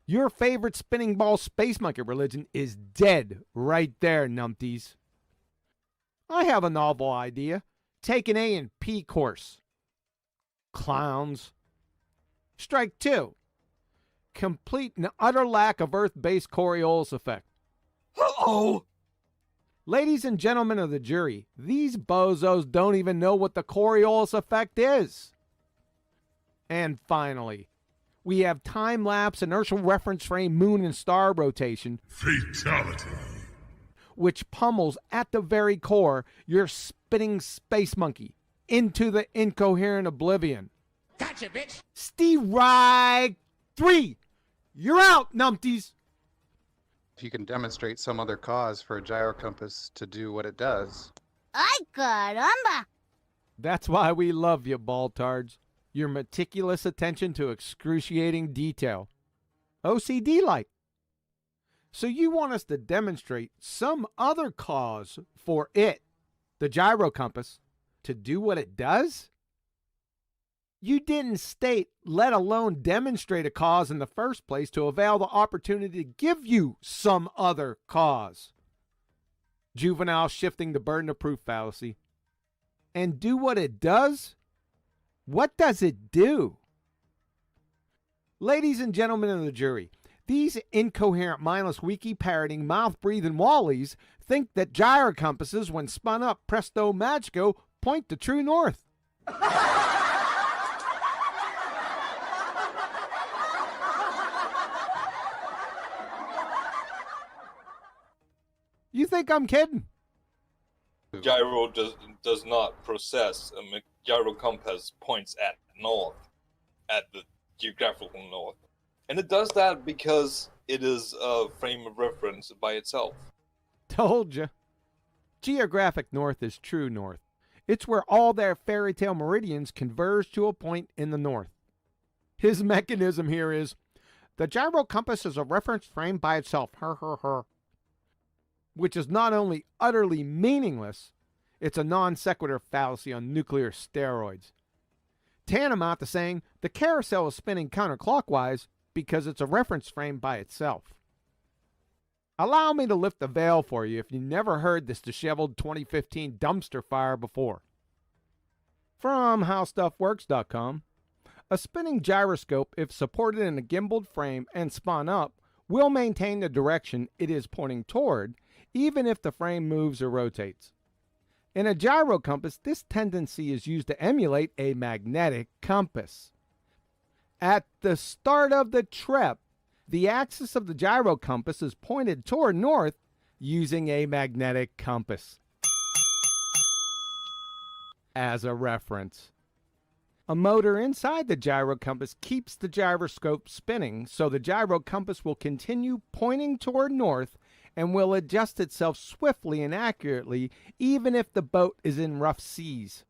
Your favorite spinning ball space monkey religion is dead right there, numpties. I have a novel idea. Take an A and P course. Clowns. Strike 2. Complete and utter lack of Earth-based Coriolis effect. Uh-oh! Ladies and gentlemen of the jury, these bozos don't even know what the Coriolis effect is. And finally, we have time-lapse inertial reference frame moon and star rotation. Fatality. Which pummels at the very core your spinning space monkey into the incoherent oblivion. Gotcha, bitch! Strike 3! You're out, numpties! If you can demonstrate some other cause for a gyrocompass to do what it does. Ay, caramba! That's why we love you, Baltards. Your meticulous attention to excruciating detail. OCD-like. So you want us to demonstrate some other cause for it, the gyrocompass, to do what it does? You didn't state, let alone demonstrate a cause in the first place to avail the opportunity to give you some other cause. Juvenile shifting the burden of proof fallacy. And do what it does? What does it do? Ladies and gentlemen of the jury, these incoherent, mindless, wiki-parroting, mouth-breathing wallies think that gyrocompasses, when spun up presto magico, point to true north. You think I'm kidding? Gyro does not process. Gyro compass points at north, at the geographical north. And it does that because it is a frame of reference by itself. Told you. Geographic north is true north. It's where all their fairy tale meridians converge to a point in the north. His mechanism here is, the gyro compass is a reference frame by itself, which is not only utterly meaningless, it's a non sequitur fallacy on nuclear steroids. Tantamount to saying the carousel is spinning counterclockwise because it's a reference frame by itself. Allow me to lift the veil for you if you never heard this disheveled 2015 dumpster fire before. From HowStuffWorks.com, a spinning gyroscope, if supported in a gimbaled frame and spun up, will maintain the direction it is pointing toward, even if the frame moves or rotates. In a gyro compass, this tendency is used to emulate a magnetic compass. At the start of the trip, the axis of the gyro compass is pointed toward north using a magnetic compass as a reference. A motor inside the gyro compass keeps the gyroscope spinning, so the gyro compass will continue pointing toward north and will adjust itself swiftly and accurately even if the boat is in rough seas.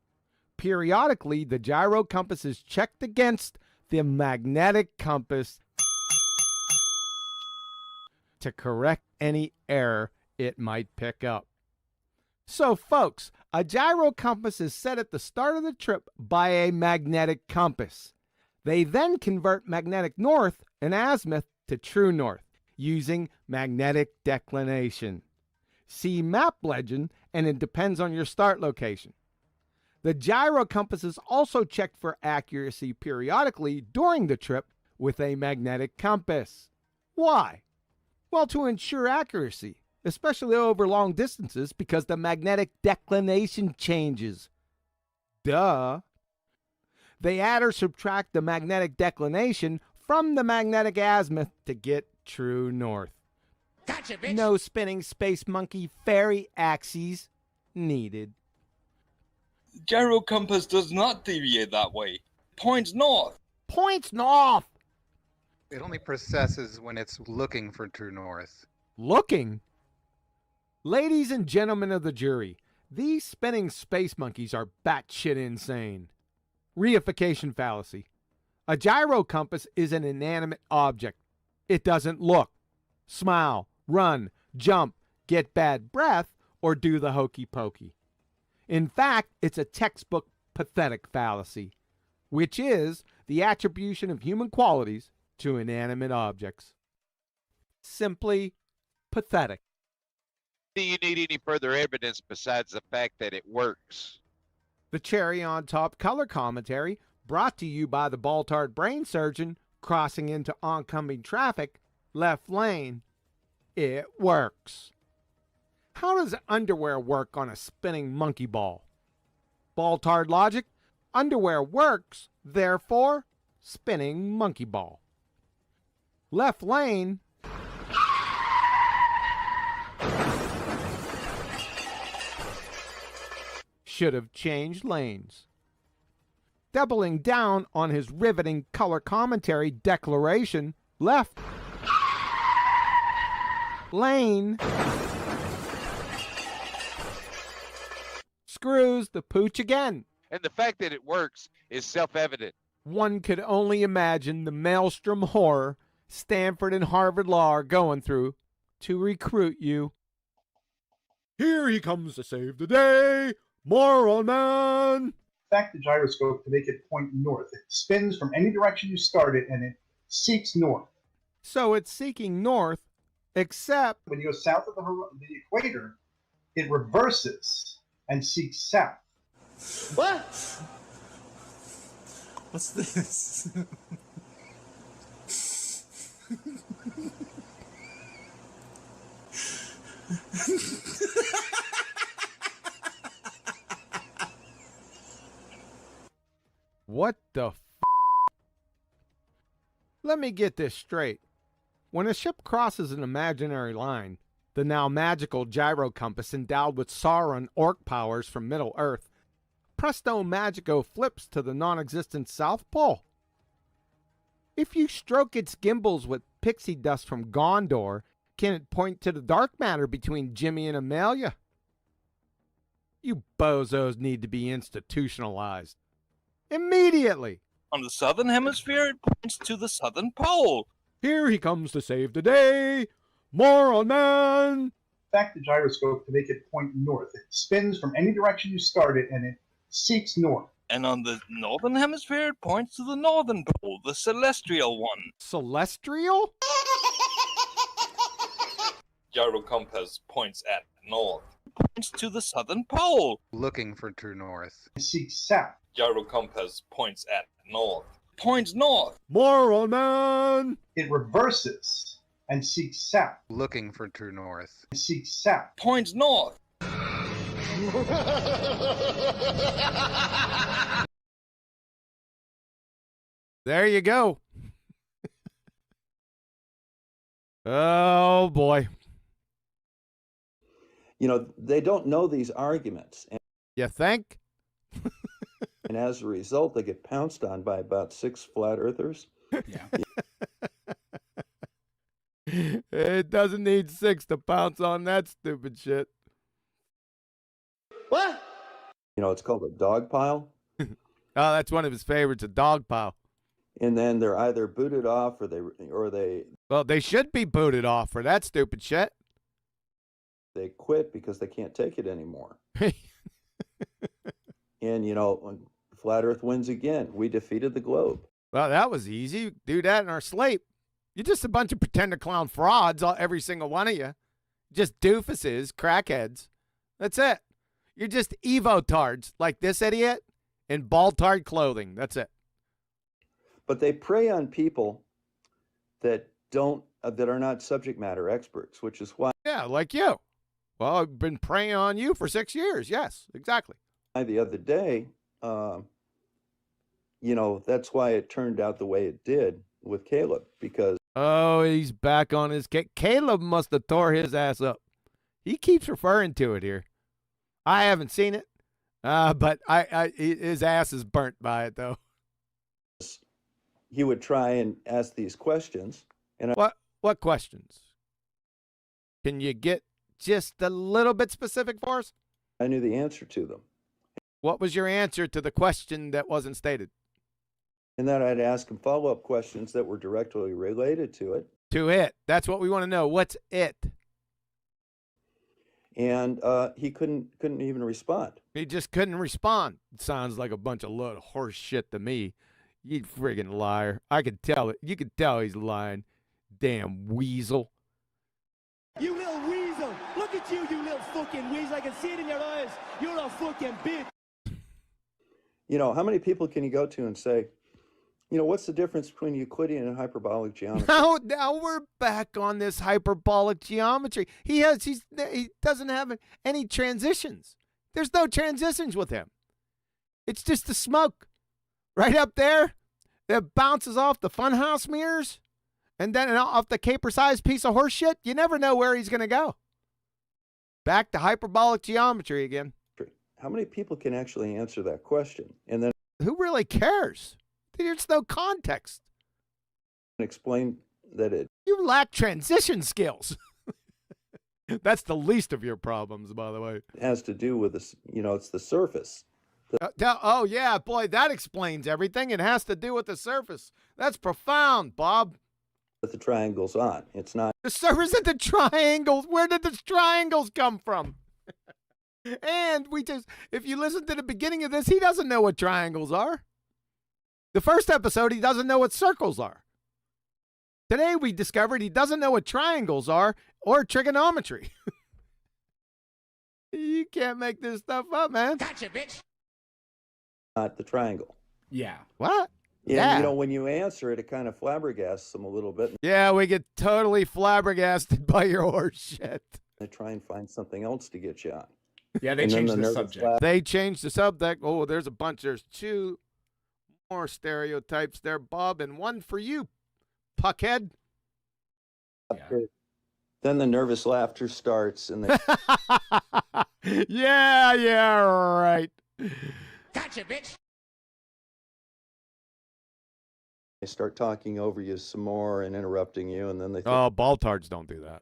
Periodically, the gyro compass is checked against the magnetic compass to correct any error it might pick up. So folks, a gyro compass is set at the start of the trip by a magnetic compass. They then convert magnetic north and azimuth to true north using magnetic declination. See map legend, and it depends on your start location. The gyro compass is also checked for accuracy periodically during the trip with a magnetic compass. Why? Well, to ensure accuracy, especially over long distances, because the magnetic declination changes. Duh. They add or subtract the magnetic declination from the magnetic azimuth to get true north. Gotcha, bitch! No spinning space monkey fairy axes needed. Gyro compass does not deviate that way. Points north. Points north! It only processes when it's looking for true north. Looking? Ladies and gentlemen of the jury, these spinning space monkeys are batshit insane. Reification fallacy. A gyro compass is an inanimate object. It doesn't look, smile, run, jump, get bad breath, or do the hokey pokey. In fact, it's a textbook pathetic fallacy, which is the attribution of human qualities to inanimate objects. Simply pathetic. Do you need any further evidence besides the fact that it works? The cherry on top color commentary brought to you by the Ball-Tard brain surgeon crossing into oncoming traffic, left lane. It works. How does underwear work on a spinning monkey ball? Ball-Tard logic, underwear works, therefore, spinning monkey ball. Left lane. Should have changed lanes. Doubling down on his riveting color commentary declaration, left lane screws the pooch again. And the fact that it works is self-evident. One could only imagine the maelstrom horror Stanford and Harvard Law are going through to recruit you. Here he comes to save the day, moron man. Back the gyroscope to make it point north. It spins from any direction you start it, and it seeks north. So it's seeking north, except when you go south of the equator, it reverses and seeks south. What? What's this? What the f? Let me get this straight. When a ship crosses an imaginary line, the now magical gyro compass endowed with Sauron orc powers from Middle Earth, presto magico flips to the non-existent South Pole. If you stroke its gimbals with pixie dust from Gondor, can it point to the dark matter between Jimmy and Amelia? You bozos need to be institutionalized. Immediately! On the southern hemisphere, it points to the southern pole. Here he comes to save the day, moron man! Back the gyroscope to make it point north. It spins from any direction you start it, and it seeks north. And on the northern hemisphere, it points to the northern pole, the celestial one. Celestial? Gyro compass points at north. Points to the southern pole. Looking for true north. It seeks south. Gyro compass points at north. Points north. Moron man! It reverses and seeks south. Looking for true north. It seeks south. Points north. There you go. Oh boy. You know, they don't know these arguments. And, you think? and as a result, they get pounced on by about 6 flat earthers. Yeah. It doesn't need 6 to pounce on that stupid shit. What? You know, it's called a dog pile. Oh, that's one of his favorites, a dog pile. And then they're either booted off or they Well, they should be booted off for that stupid shit. They quit because they can't take it anymore. And, you know, when Flat Earth wins again, we defeated the globe. Well, that was easy. Do that in our sleep. You're just a bunch of pretender clown frauds, every single one of you. Just doofuses, crackheads. That's it. You're just evo-tards like this idiot in ball-tard clothing. That's it. But they prey on people that that are not subject matter experts, which is why. Yeah, like you. Well, I've been preying on you for 6 years. Yes, exactly. The other day, you know, that's why it turned out the way it did with Caleb, because. Oh, he's back on his case. Caleb must have tore his ass up. He keeps referring to it here. I haven't seen it, but his ass is burnt by it, though. He would try and ask these questions. And what questions? Can you get just a little bit specific for us? I knew the answer to them. What was your answer to the question that wasn't stated? And then I'd ask him follow-up questions that were directly related to it. To it. That's what we want to know. What's it? and he couldn't even respond. He just couldn't respond. It sounds like a bunch of load of horse shit to me. You friggin' liar. I could tell it. You could tell he's lying. Damn weasel. You little weasel. Look at you, you little fucking weasel. I can see it in your eyes. You're a fucking bitch. You know, how many people can you go to and say, you know, what's the difference between Euclidean and hyperbolic geometry? Now we're back on this hyperbolic geometry. He doesn't have any transitions. There's no transitions with him. It's just the smoke right up there that bounces off the funhouse mirrors and then off the caper-sized piece of horse shit. You never know where he's going to go. Back to hyperbolic geometry again. How many people can actually answer that question? And then who really cares? There's no context. Explain that you lack transition skills. That's the least of your problems, by the way. It has to do with this, you know, it's the surface. Oh, yeah, boy, that explains everything. It has to do with the surface. That's profound, Bob. That the triangle's on. It's not. The surface of the triangles. Where did the triangles come from? And if you listen to the beginning of this, he doesn't know what triangles are. The first episode, he doesn't know what circles are. Today, we discovered he doesn't know what triangles are or trigonometry. You can't make this stuff up, man. Gotcha, bitch. Not the triangle. Yeah. What? Yeah. You know, when you answer it, it kind of flabbergasts them a little bit. Yeah, we get totally flabbergasted by your horse shit. They try and find something else to get you on. Yeah, they changed the subject. They changed the subject. Oh, there's a bunch. There's two more stereotypes there, Bob, and one for you, Puckhead. Yeah. Then the nervous laughter starts, and they yeah, right. Gotcha, bitch. They start talking over you some more and interrupting you, and then they Baltards don't do that.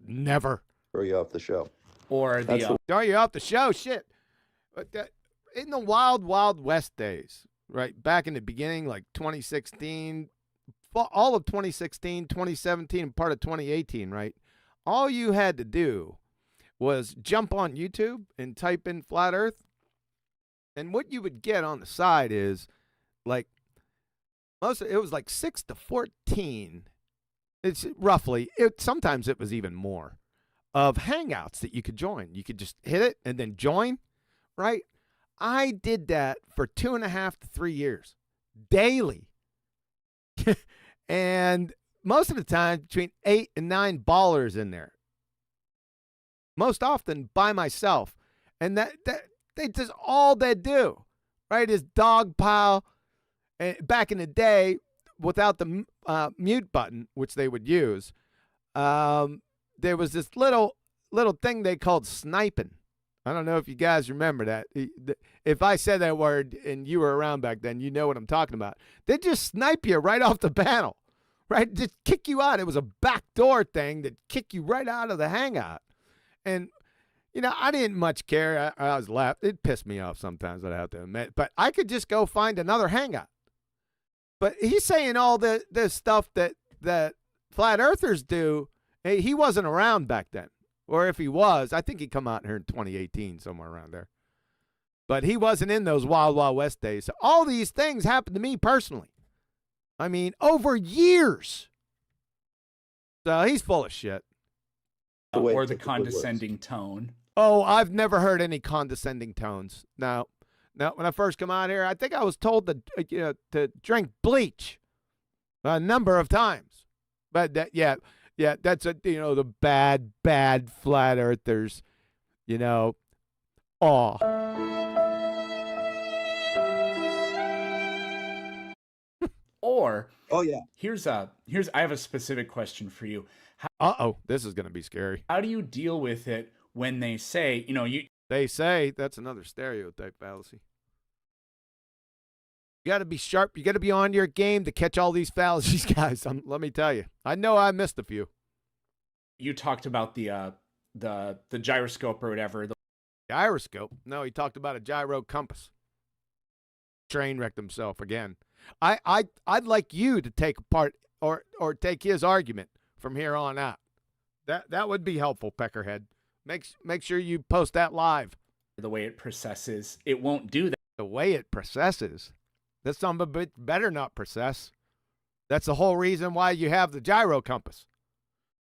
Never throw you off the show. Or throw you off the show, shit. But in the wild, wild west days, right, back in the beginning, like 2016, all of 2016, 2017, and part of 2018, right, all you had to do was jump on YouTube and type in Flat Earth, and what you would get on the side is, like, it was like 6 to 14. It's roughly, sometimes it was even more, of hangouts that you could join. You could just hit it and then join, right? I did that for 2.5 to 3 years, daily. And most of the time, between 8 and 9 ballers in there. Most often by myself. And that they just all they do, right, is dogpile. And back in the day, without the mute button, which they would use, there was this little thing they called sniping. I don't know if you guys remember that. If I said that word and you were around back then, you know what I'm talking about. They just snipe you right off the panel, right? Just kick you out. It was a backdoor thing that kick you right out of the hangout. And, you know, I didn't much care. I was laughing. It pissed me off sometimes, I have to admit. But I could just go find another hangout. But he's saying all this stuff that flat earthers do. Hey, he wasn't around back then. Or if he was, I think he come out here in 2018, somewhere around there. But he wasn't in those Wild Wild West days. So all these things happened to me personally. I mean, over years. So he's full of shit. Or the condescending tone. Oh, I've never heard any condescending tones. No, when I first come out here, I think I was told to drink bleach a number of times. But yeah, that's the bad flat earthers, aw. Or oh yeah, here's I have a specific question for you. This is gonna be scary. How do you deal with it when they say, They say, that's another stereotype fallacy. You got to be sharp. You got to be on your game to catch all these fallacies, guys. Let me tell you. I know I missed a few. You talked about the gyroscope or whatever. The gyroscope? No, he talked about a gyro compass. Train wrecked himself again. I'd like you to take apart or take his argument from here on out. That would be helpful, Peckerhead. Make sure you post that live. The way it processes, it won't do that. The way it processes? This son of a bitch better not process. That's the whole reason why you have the gyro compass.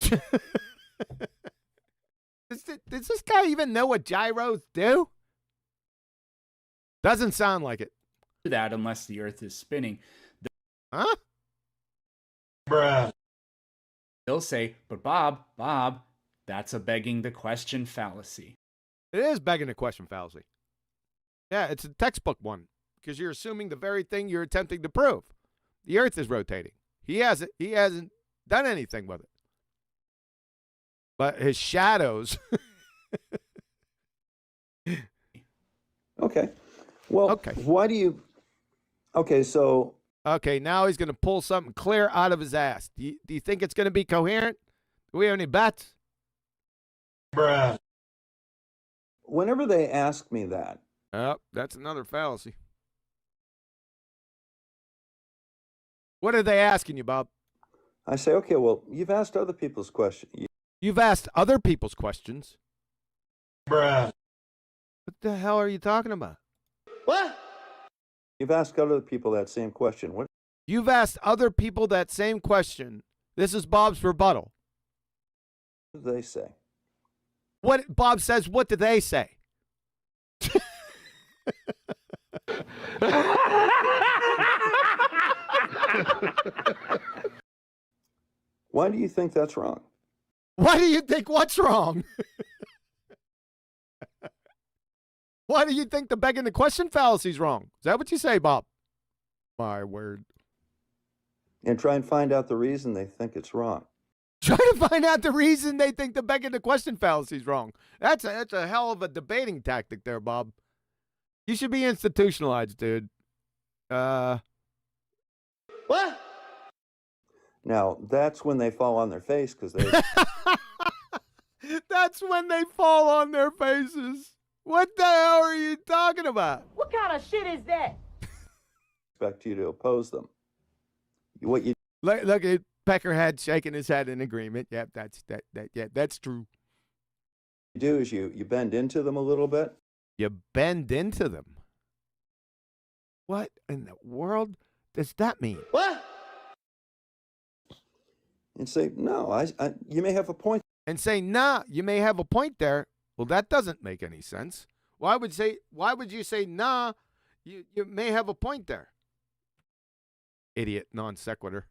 Does this guy even know what gyros do? Doesn't sound like it. Do that unless the Earth is spinning. Huh? Bruh. They'll say, but Bob, that's a begging the question fallacy. It is begging the question fallacy. Yeah, it's a textbook one because you're assuming the very thing you're attempting to prove. The Earth is rotating. He hasn't done anything with it. But his shadows. Okay. Well, okay. Why do you... Okay, so... Okay, now he's going to pull something clear out of his ass. Do you think it's going to be coherent? Do we have any bets? Bruh. Whenever they ask me that... Oh, that's another fallacy. What are they asking you, Bob? I say, okay, well, you've asked other people's questions. You've asked other people's questions? Bruh. What the hell are you talking about? What? You've asked other people that same question. What? You've asked other people that same question. This is Bob's rebuttal. What do they say? What Bob says, what do they say? Why do you think that's wrong? Why do you think what's wrong? Why do you think the begging the question fallacy is wrong? Is that what you say, Bob? My word. And try and find out the reason they think it's wrong. Try to find out the reason they think the begging the question fallacy is wrong. That's a hell of a debating tactic there, Bob. You should be institutionalized, dude. What? Now, that's when they fall on their face because they... That's when they fall on their faces. What the hell are you talking about? What kind of shit is that? expect you to oppose them. What you... Look at Peckerhead shaking his head in agreement. Yep, that's true. You do is you bend into them a little bit. You bend into them. What in the world does that mean? What? And say, no, you may have a point. And say, nah, you may have a point there. Well, that doesn't make any sense. Why would you say, nah, you may have a point there? Idiot, non sequitur.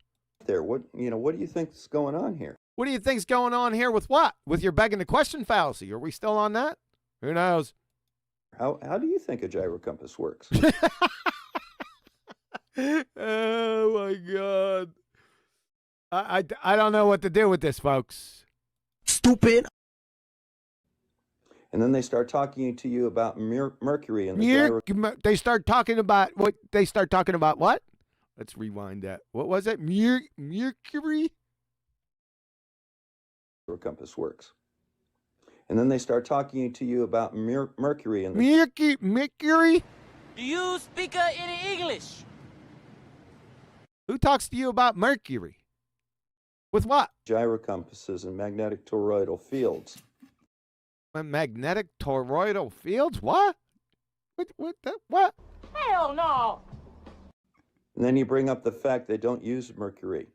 What do you think's going on here? What do you think's going on here with what? With your begging the question fallacy? Are we still on that? Who knows? How do you think a gyro compass works? Oh my God. I don't know what to do with this, folks. Stupid. And then they start talking to you about Mercury and the gyro. They start talking about what? They start talking about what? Let's rewind that. What was it? Mercury? Gyro compass works. And then they start talking to you about Mercury and the Mercury? Do you speak any English? Who talks to you about Mercury? With what? Gyro compasses and magnetic toroidal fields. Magnetic toroidal fields? What? What? Hell no! And then you bring up the fact they don't use mercury.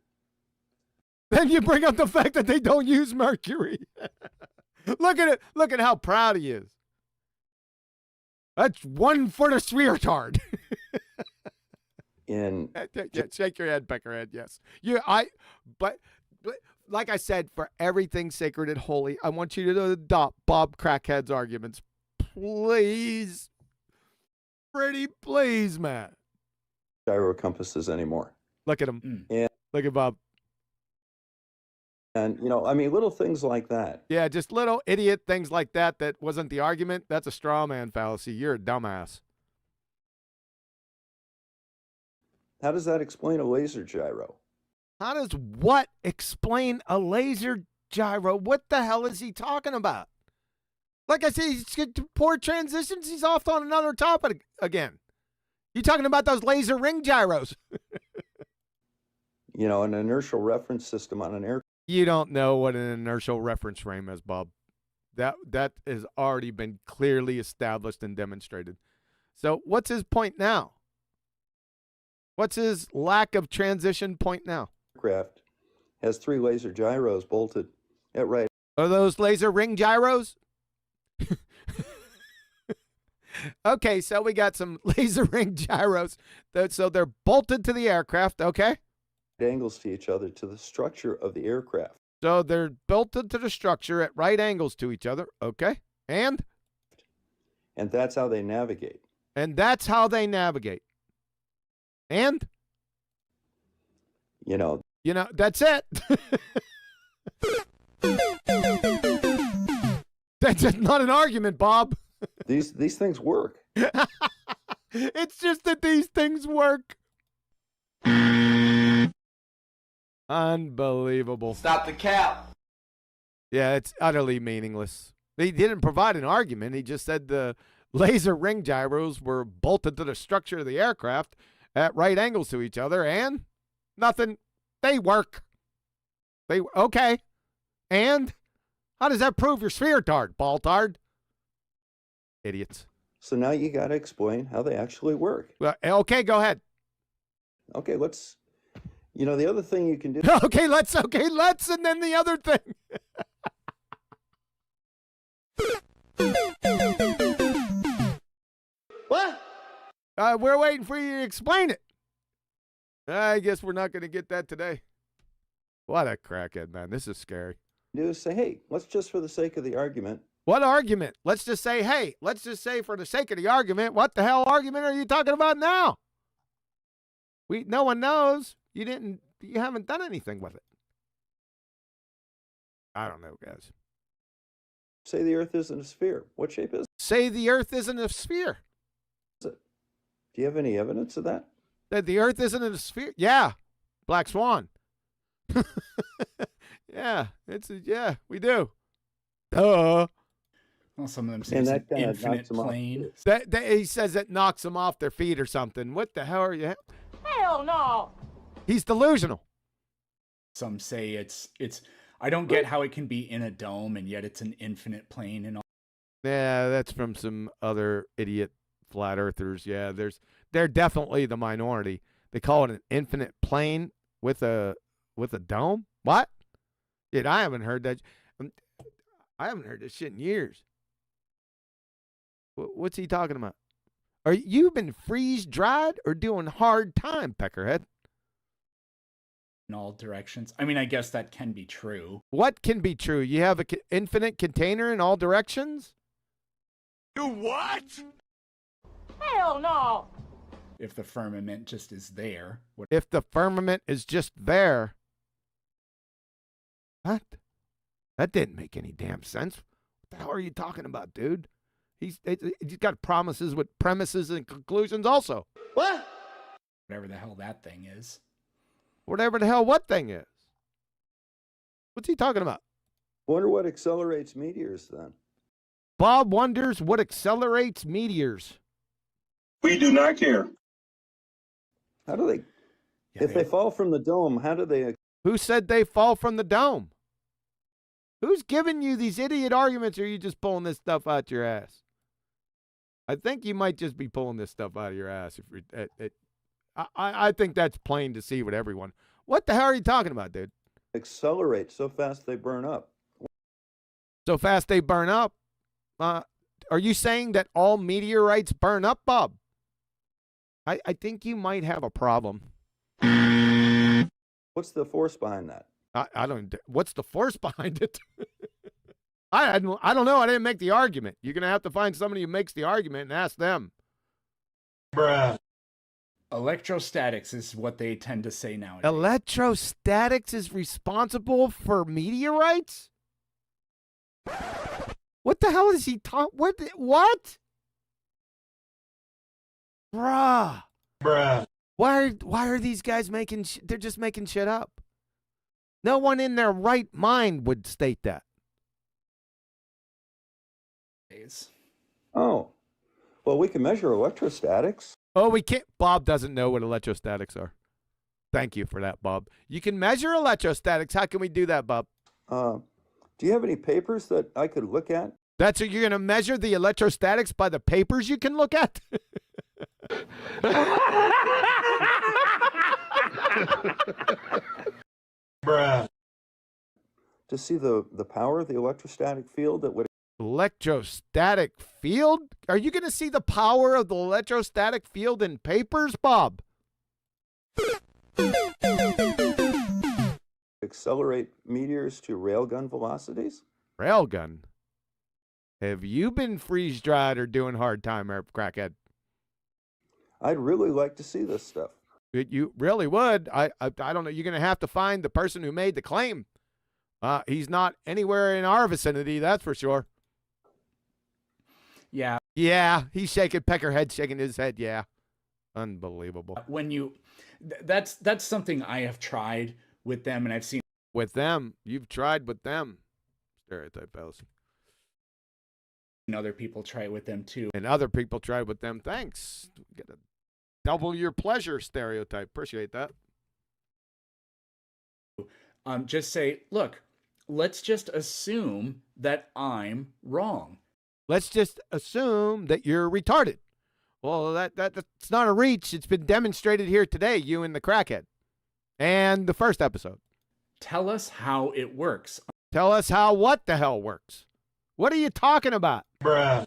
Then you bring up the fact that they don't use mercury. Look at it. Look at how proud he is. That's one for the sweetheart. Yeah, shake your head, Peckerhead. Yes. But like I said, for everything sacred and holy, I want you to adopt Bob Crackhead's arguments. Please. Pretty please, man. Gyro compasses anymore. Look at him. And look at Bob. And, little things like that. Yeah, just little idiot things like that. That wasn't the argument. That's a straw man fallacy. You're a dumbass. How does that explain a laser gyro? How does what explain a laser gyro? What the hell is he talking about? Like I said, he's poor transitions. He's off on another topic again. You talking about those laser ring gyros? An inertial reference system on an air. You don't know what an inertial reference frame is, Bob. That has already been clearly established and demonstrated. So what's his point now? What's his lack of transition point now? Aircraft has 3 laser gyros bolted at right. Are those laser ring gyros? Okay, so we got some laser ring gyros. So they're bolted to the aircraft, okay? Angles to each other to the structure of the aircraft. So they're bolted to the structure at right angles to each other, okay? And that's how they navigate. And that's how they navigate. And? You know, that's it. That's not an argument, Bob. These things work. It's just that these things work. Unbelievable. Stop the cap. Yeah, it's utterly meaningless. He didn't provide an argument. He just said the laser ring gyros were bolted to the structure of the aircraft at right angles to each other, and nothing. They work. Okay. And how does that prove your sphere-tard, ball-tard? Idiots. So now you got to explain how they actually work. Well, okay, go ahead. Okay, let's. The other thing you can do. Okay, let's, and then the other thing. What? We're waiting for you to explain it. I guess we're not going to get that today. What a crackhead, man. This is scary. Do is say, hey, let's just for the sake of the argument. What argument? Let's just say, hey, let's just say for the sake of the argument, what the hell argument are you talking about now? No one knows. You haven't done anything with it. I don't know, guys. Say the Earth isn't a sphere. What shape is it? Say the Earth isn't a sphere. Do you have any evidence of that? That the Earth isn't a sphere? Yeah. Black Swan. Yeah, we do. Duh. Well, some of them say it's an infinite plane. He says it knocks them off their feet or something. What the hell are you? Hell no. He's delusional. Some say it's. I don't get how it can be in a dome and yet it's an infinite plane and all. Yeah, that's from some other idiot flat earthers. Yeah, they're definitely the minority. They call it an infinite plane with a dome. What? Dude, I haven't heard that. I haven't heard this shit in years. What's he talking about? Are you been freeze dried or doing hard time, Peckerhead? In all directions. I mean, I guess that can be true. What can be true? You have an infinite container in all directions? You what? Hell no. If the firmament just is there. If the firmament is just there. What? That didn't make any damn sense. What the hell are you talking about, dude? He's got promises with premises and conclusions also. What? Whatever the hell that thing is. Whatever the hell what thing is. What's he talking about? Wonder what accelerates meteors then. Bob wonders what accelerates meteors. We do not care. How do they... if they fall from the dome, how do they... Who said they fall from the dome? Who's giving you these idiot arguments, or are you just pulling this stuff out your ass? I think you might just be pulling this stuff out of your ass. I think that's plain to see with everyone. What the hell are you talking about, dude? Accelerate so fast they burn up. So fast they burn up? Are you saying that all meteorites burn up, Bob? I think you might have a problem. What's the force behind that? I don't. What's the force behind it? I don't know. I didn't make the argument. You're gonna have to find somebody who makes the argument and ask them. Bruh. Electrostatics is what they tend to say nowadays. Electrostatics is responsible for meteorites? What the hell is he talking? What? Bruh. Why are these guys making? They're just making shit up. No one in their right mind would state that. Oh, well, we can measure electrostatics. Oh, we can't. Bob doesn't know what electrostatics are. Thank you for that, Bob. You can measure electrostatics. How can we do that, Bob? Do you have any papers that I could look at? That's you're going to measure the electrostatics by the papers you can look at? Bruh. To see the power of the electrostatic field that would... Electrostatic field? Are you going to see the power of the electrostatic field in papers, Bob? Accelerate meteors to railgun velocities? Railgun? Have you been freeze-dried or doing hard time, Crackhead? I'd really like to see this stuff. You really would. I don't know. You're going to have to find the person who made the claim. He's not anywhere in our vicinity, that's for sure. Yeah. Yeah, he's shaking, Peckerhead shaking his head, yeah. Unbelievable. When you, that's something I have tried with them, and I've seen. With them? You've tried with them. Stereotype fallacy. And other people try it with them too. And other people try with them. Thanks. Get a double your pleasure stereotype. Appreciate that. Just say, look, let's just assume that I'm wrong. Let's just assume that you're retarded. Well, that's not a reach. It's been demonstrated here today, you and the Crackhead. And the first episode. Tell us how it works. Tell us how what the hell works. What are you talking about? Bruh.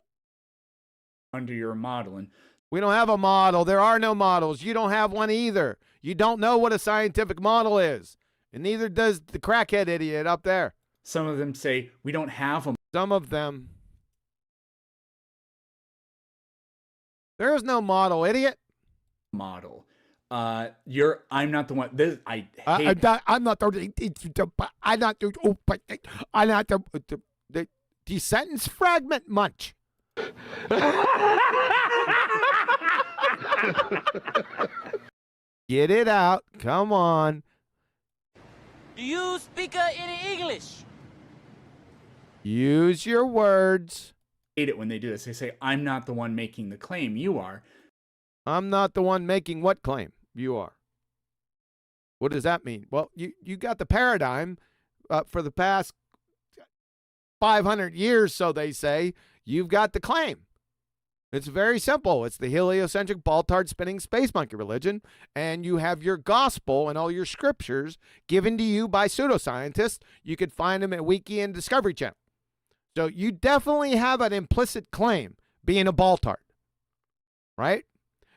Under your modeling. We don't have a model. There are no models. You don't have one either. You don't know what a scientific model is. And neither does the Crackhead idiot up there. Some of them say, we don't have them. Some of them. There is no model, idiot. Model. I'm not the one. This I hate. I'm not the sentence fragment munch. Get it out. Come on. Do you speak any English? Use your words. I hate it when they do this. They say, I'm not the one making the claim. You are. I'm not the one making what claim? You are. What does that mean? Well, you got the paradigm for the past 500 years, so they say. You've got the claim. It's very simple. It's the heliocentric ball-tard spinning space monkey religion, and you have your gospel and all your scriptures given to you by pseudoscientists. You could find them at Wiki and Discovery Channel. So you definitely have an implicit claim being a ball-tard, right?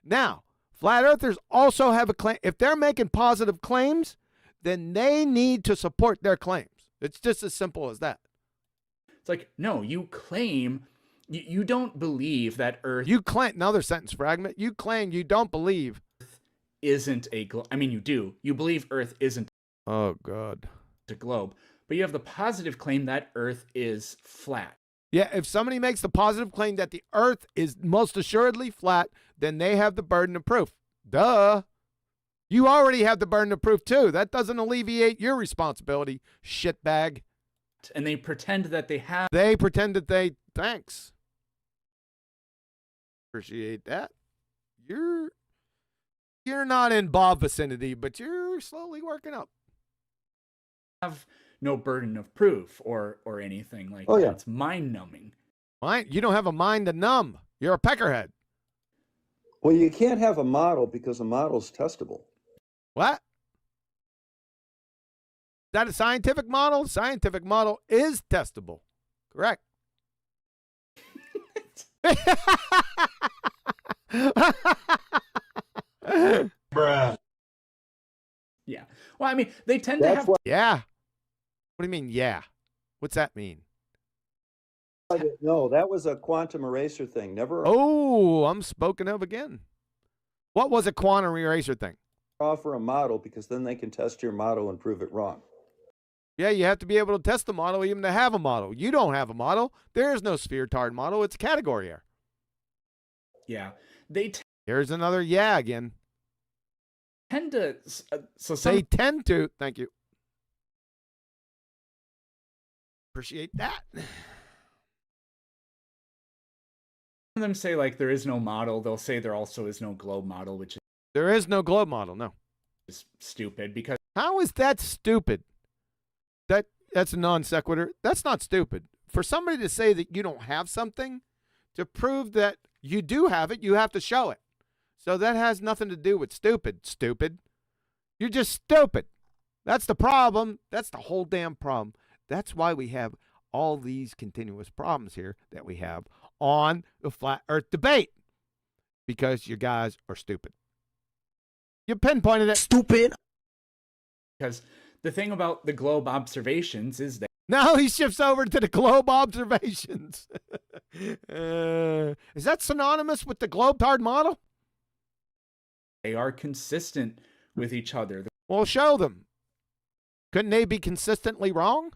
Now, flat earthers also have a claim. If they're making positive claims, then they need to support their claims. It's just as simple as that. It's like, no, you claim, you don't believe that Earth... You claim, another sentence fragment, you claim you don't believe... Isn't a globe. I mean, you do. You believe Earth isn't... Oh, God. ...a globe. But you have the positive claim that Earth is flat. Yeah, if somebody makes the positive claim that the Earth is most assuredly flat, then they have the burden of proof. Duh. You already have the burden of proof, too. That doesn't alleviate your responsibility, shitbag. And they pretend that they have. They pretend that they. Thanks. Appreciate that. You're not in Bob vicinity, but you're slowly working up. Have no burden of proof or anything like that. Yeah. It's mind numbing. You don't have a mind to numb. You're a Peckerhead. Well, you can't have a model because a model's testable. What? Is that a scientific model? Scientific model is testable. Correct. Bruh. Yeah. Well, I mean, they tend to have... Yeah. What do you mean, yeah? What's that mean? No, that was a quantum eraser thing. Never... Oh, I'm spoken of again. What was a quantum eraser thing? Offer a model because then they can test your model and prove it wrong. Yeah, you have to be able to test the model even to have a model. You don't have a model. There is no sphere-tard model. It's a category error. Yeah. Here's another yeah again. Tend to... They tend to... Thank you. Appreciate that. Some of them say, like, there is no model. They'll say there also is no globe model, which is... There is no globe model, no. Is stupid because... How is that stupid? That That's a non sequitur. That's not stupid. For somebody to say that you don't have something, to prove that you do have it, you have to show it. So that has nothing to do with stupid. Stupid. You're just stupid. That's the problem. That's the whole damn problem. That's why we have all these continuous problems here that we have on the flat earth debate. Because you guys are stupid. You pinpointed it. Stupid. Because the thing about the globe observations is that now he shifts over to the globe observations. Is that synonymous with the globetard model? they are consistent with each other. Well, show them. Couldn't they be consistently wrong?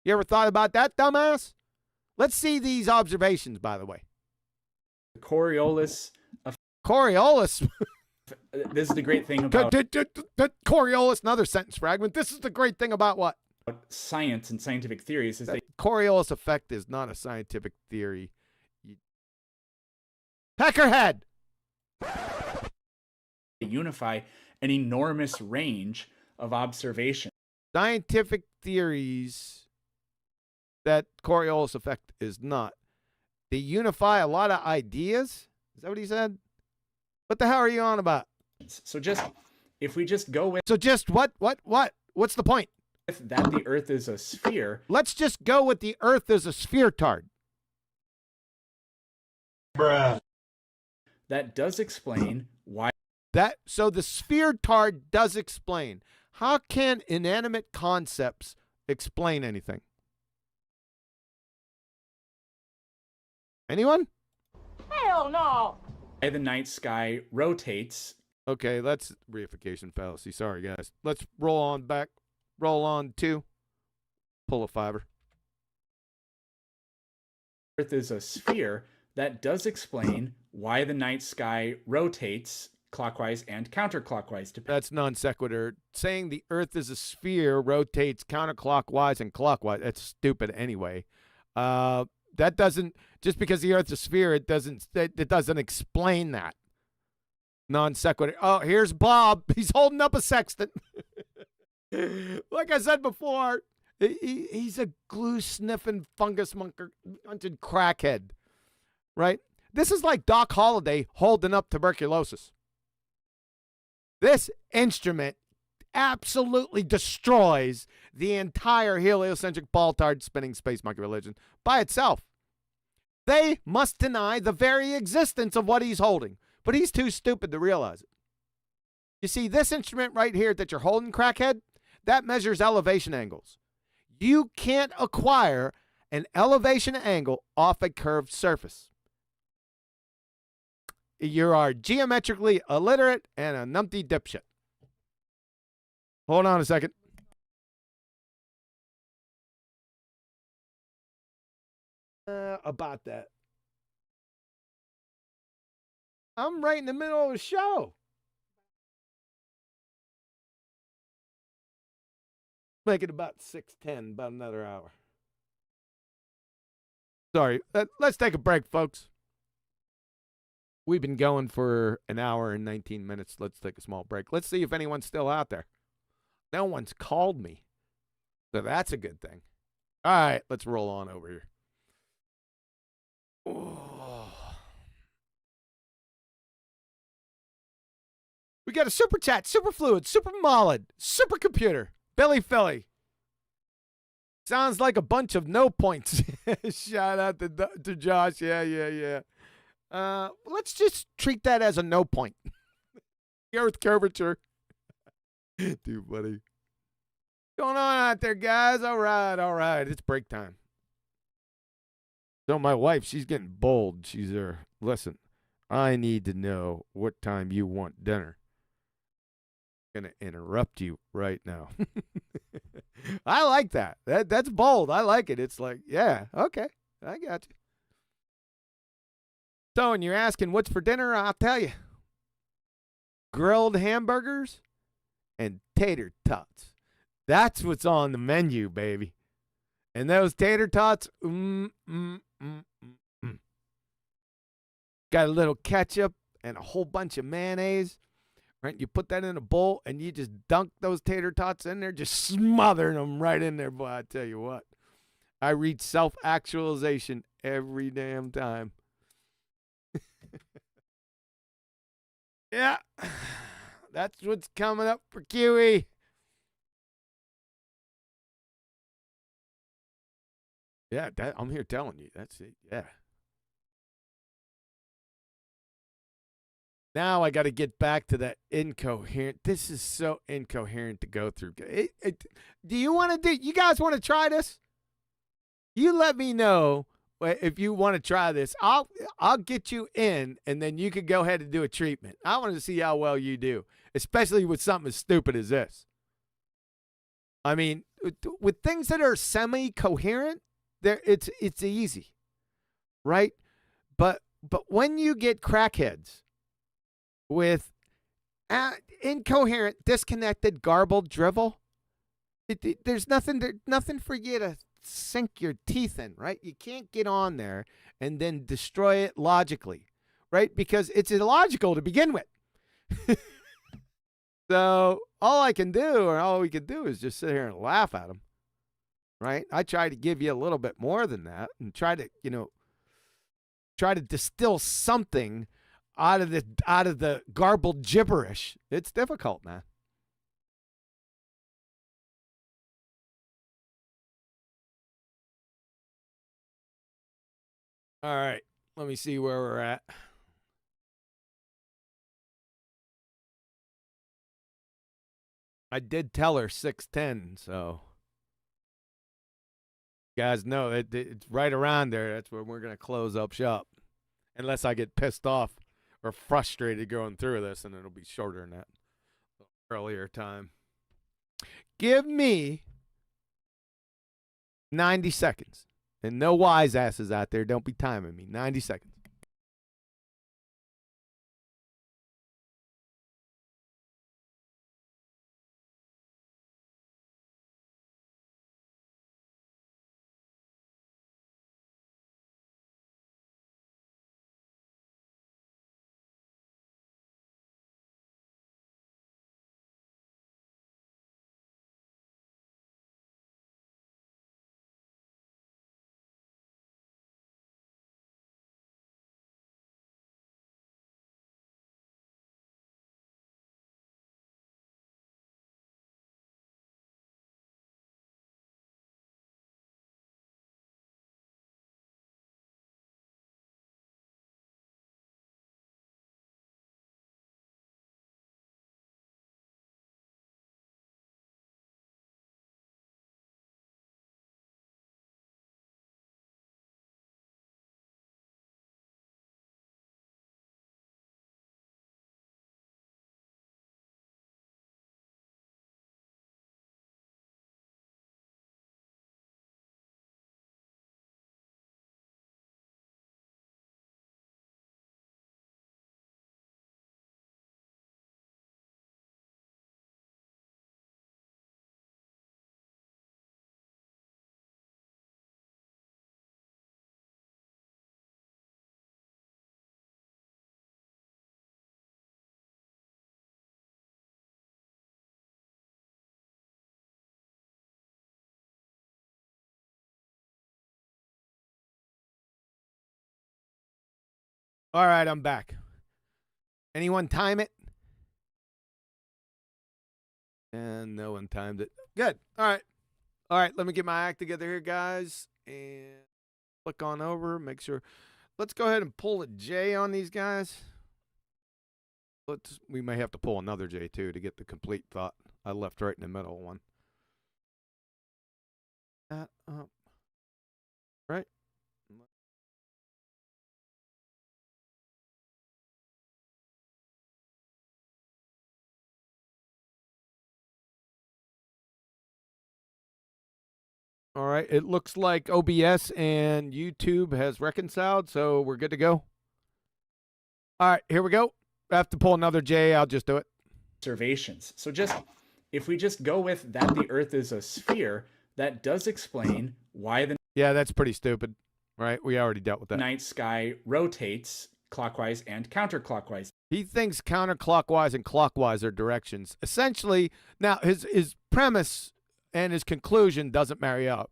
You ever thought about that, dumbass? Let's see these observations, by the way. The Coriolis. Coriolis? This is the great thing about Coriolis, another sentence fragment. This is the great thing about what? Science and scientific theories is that Coriolis effect is not a scientific theory. Peckerhead! they unify an enormous range of observation. Scientific theories that Coriolis effect is not. They unify a lot of ideas? Is that what he said? What the hell are you on about? So just, if we just go with... So just what? What's the point? That the Earth is a sphere. Let's just go with the Earth is a sphere tard. Bruh. That does explain why... So the sphere tard does explain. How can inanimate concepts explain anything? Anyone? Hell no! The night sky rotates. Okay, that's reification fallacy. Sorry, guys. Let's roll on back. Roll on 2. Pull a fiber. Earth is a sphere. That does explain why the night sky rotates clockwise and counterclockwise. That's non sequitur. Saying the Earth is a sphere rotates counterclockwise and clockwise. That's stupid anyway. That doesn't, just because the Earth's a sphere, it doesn't explain that. Non sequitur. Oh, here's Bob. He's holding up a sextant. Like I said before, he's a glue sniffing fungus hunted crackhead, right? This is like Doc Holliday holding up tuberculosis. This instrument absolutely destroys the entire heliocentric ball-tard spinning space monkey religion by itself. They must deny the very existence of what he's holding, but he's too stupid to realize it. You see, this instrument right here that you're holding, crackhead, that measures elevation angles. You can't acquire an elevation angle off a curved surface. You are geometrically illiterate and a numpty dipshit. Hold on a second. About that. I'm right in the middle of the show. Make it about 6:10, about another hour. Sorry, let's take a break, folks. We've been going for an hour and 19 minutes. Let's take a small break. Let's see if anyone's still out there. No one's called me, so that's a good thing. All right, let's roll on over here. Oh. We got a super chat, super fluid, super molid, supercomputer. Billy Philly. Sounds like a bunch of no points. Shout out to Josh. Yeah. Let's just treat that as a no point. The Earth curvature. Too funny. What's going on out there, guys? All right. It's break time. So my wife, she's getting bold. She's there. Listen, I need to know what time you want dinner. Gonna interrupt you right now. I like that. That's bold. I like it. It's like, yeah, okay, I got you. So, and you're asking what's for dinner? I'll tell you. Grilled hamburgers and tater tots. That's what's on the menu, baby. And those tater tots, got a little ketchup and a whole bunch of mayonnaise. right? You put that in a bowl and you just dunk those tater tots in there, just smothering them right in there. Boy, I tell you what, I read self-actualization every damn time. Yeah, that's what's coming up for QE. Yeah, I'm here telling you. That's it. Yeah. Now I got to get back to that incoherent. This is so incoherent to go through. Do you want to do? You guys want to try this? You let me know if you want to try this. I'll get you in, and then you can go ahead and do a treatment. I want to see how well you do, especially with something as stupid as this. I mean, with things that are semi-coherent, it's easy, right? But when you get crackheads with incoherent, disconnected, garbled drivel, there's nothing for you to sink your teeth in, right? You can't get on there and then destroy it logically, right? Because it's illogical to begin with. So all I can do, or all we can do, is just sit here and laugh at them, right? I try to give you a little bit more than that and try to distill something out of the garbled gibberish. It's difficult, man. All right, let me see where we're at. I did tell her 6:10, so you guys know it's right around there. That's where we're going to close up shop. Unless I get pissed off or frustrated going through this, and it'll be shorter than that. Earlier time. Give me 90 seconds. And no wise asses out there. Don't be timing me. 90 seconds. All right, I'm back. Anyone time it? And no one timed it. Good. All right. All right, let me get my act together here, guys. And click on over. Make sure. Let's go ahead and pull a J on these guys. We may have to pull another J, too, to get the complete thought. I left right in the middle one. That up. Right? All right, it looks like OBS and YouTube has reconciled, so we're good to go. All right, here we go. I have to pull another J. I'll just do it. Observations. So if we just go with that the Earth is a sphere, that does explain why the that's pretty stupid, right? We already dealt with that. Night sky rotates clockwise and counterclockwise. He thinks counterclockwise and clockwise are directions. Essentially, now his premise and his conclusion doesn't marry up,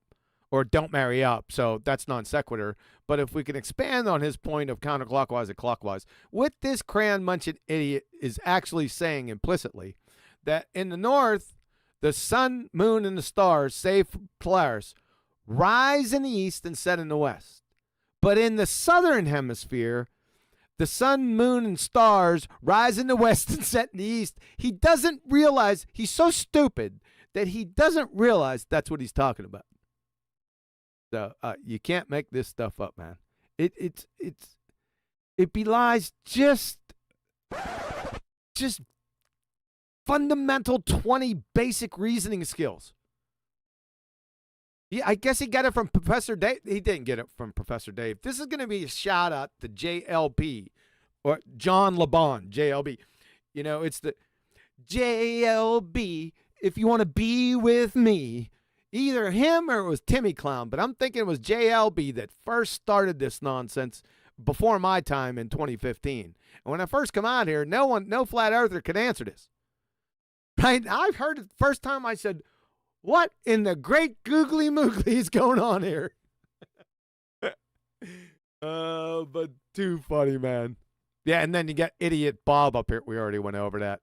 or don't marry up, so that's non sequitur. But if we can expand on his point of counterclockwise and clockwise, what this crayon-munching idiot is actually saying implicitly, that in the north, the sun, moon, and the stars, save Polaris, rise in the east and set in the west. But in the southern hemisphere, the sun, moon, and stars rise in the west and set in the east. He doesn't realize, he's so stupid that he doesn't realize that's what he's talking about. So you can't make this stuff up, man. It belies just fundamental 20 basic reasoning skills. Yeah, I guess he got it from Professor Dave. He didn't get it from Professor Dave. This is going to be a shout out to JLP or John LeBon, JLB. You know, it's the JLB. If you want to be with me, either him or it was Timmy Clown, but I'm thinking it was JLB that first started this nonsense before my time in 2015. And when I first come out here, no flat earther could answer this. Right? I've heard it the first time. I said, what in the great googly moogly is going on here? But too funny, man. Yeah, and then you got idiot Bob up here. We already went over that.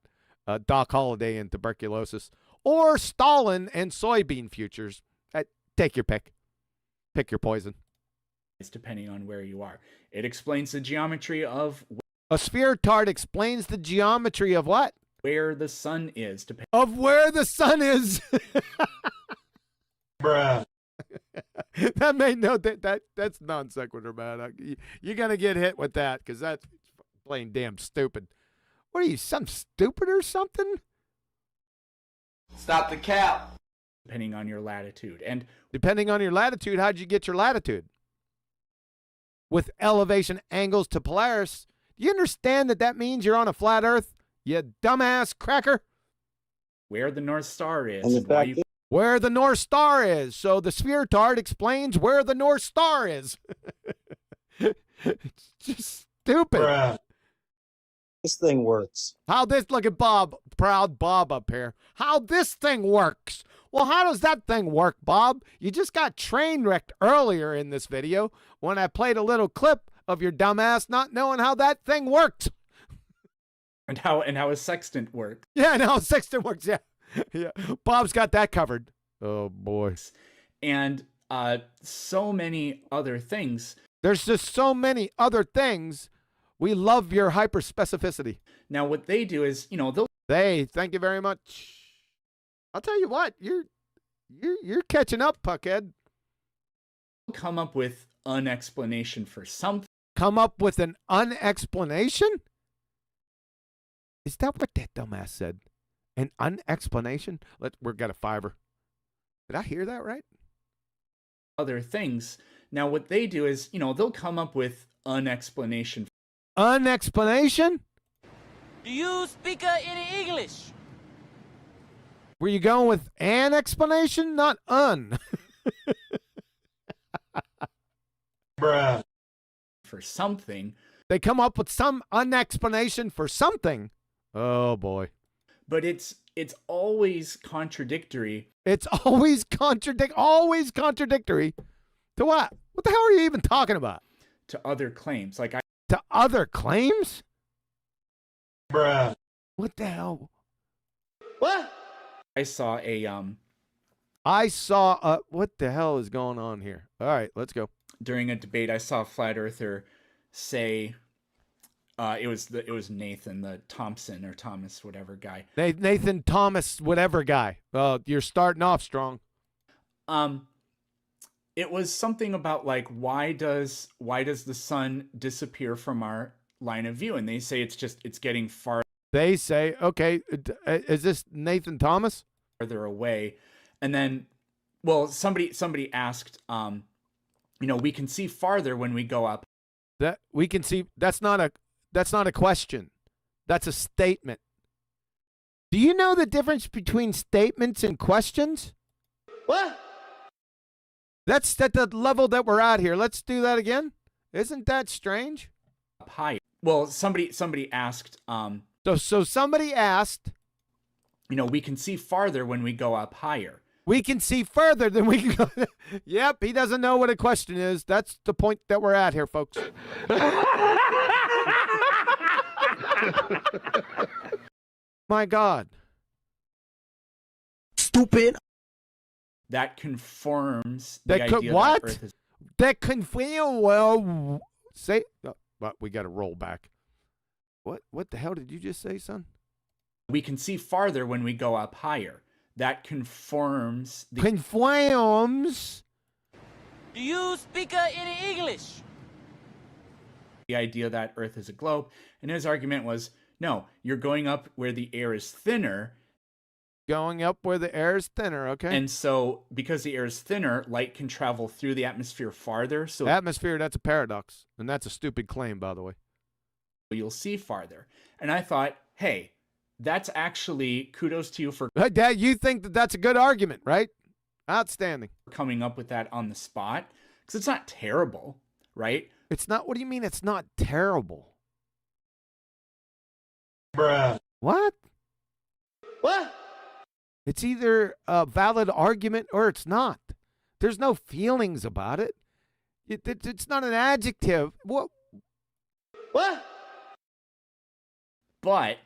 Doc Holliday and tuberculosis. Or Stalin and soybean futures. Take your pick. Pick your poison. It's depending on where you are. It explains the geometry of... A sphere tart explains the geometry of what? Where the sun is. Of where the sun is. Bruh. That made no... That's non sequitur, man. You're going to get hit with that because that's plain damn stupid. What are you, some stupid or something? Stop the cap. Depending on your latitude. And depending on your latitude, how'd you get your latitude? With elevation angles to Polaris. Do you understand that means you're on a flat Earth? You dumbass cracker. Where the North Star is. And where the North Star is. So the sphere tart explains where the North Star is. It's just stupid. Bruh. This thing works. How this, look at Bob, proud Bob up here. How this thing works. Well, how does that thing work, Bob? You just got train wrecked earlier in this video when I played a little clip of your dumbass not knowing how that thing worked. And how a sextant works. Yeah, and how a sextant works, yeah. Yeah. Bob's got that covered. Oh, boy. And so many other things. There's just so many other things. We love your hyper-specificity. Now, what they do is, you know, thank you very much. I'll tell you what, you're catching up, Puckhead. Come up with an explanation for something. Come up with an unexplanation? Is that what that dumbass said? An unexplanation? We've got a fiver. Did I hear that right? Other things. Now, what they do is, you know, they'll come up with an explanation. An explanation? Do you speak any English? Were you going with an explanation, not un? Bruh. For something. They come up with some unexplanation for something. Oh, boy. But it's always contradictory. It's always contradictory. To what? What the hell are you even talking about? To other claims. To other claims? Bruh. What the hell? What? I saw what the hell is going on here? All right, let's go. During a debate, I saw a flat earther say, it was Nathan, the Thompson or Thomas, whatever guy. Nathan Thomas, whatever guy. You're starting off strong. It was something about like, why does the sun disappear from our line of view? And they say it's getting farther. They say, okay, is this Nathan Thomas? Farther away. And then, well, somebody asked, you know, we can see farther when we go up. That we can see, that's not a question. That's a statement. Do you know the difference between statements and questions? What? That's at the level that we're at here. Let's do that again. Isn't that strange? High. Well, somebody asked. So somebody asked. We can see farther when we go up higher. We can see further than we can go. Yep, he doesn't know what a question is. That's the point that we're at here, folks. My God. Stupid. That confirms the idea what? that Earth is. That confirm. Well, say. But we got to roll back. What the hell did you just say, son? We can see farther when we go up higher. That confirms. Confirms. Do you speak any English? The idea that Earth is a globe. And his argument was, no, you're going up where the air is thinner. Going up where the air is thinner, okay. And so, because the air is thinner, light can travel through the atmosphere farther. So atmosphere, that's a paradox. And that's a stupid claim, by the way. You'll see farther. And I thought, hey, that's actually kudos to you for... Dad, you think that that's a good argument, right? Outstanding. Coming up with that on the spot. Because it's not terrible, right? It's not... What do you mean it's not terrible? Bruh. What? What? It's either a valid argument or it's not. There's no feelings about it. It's not an adjective. What? But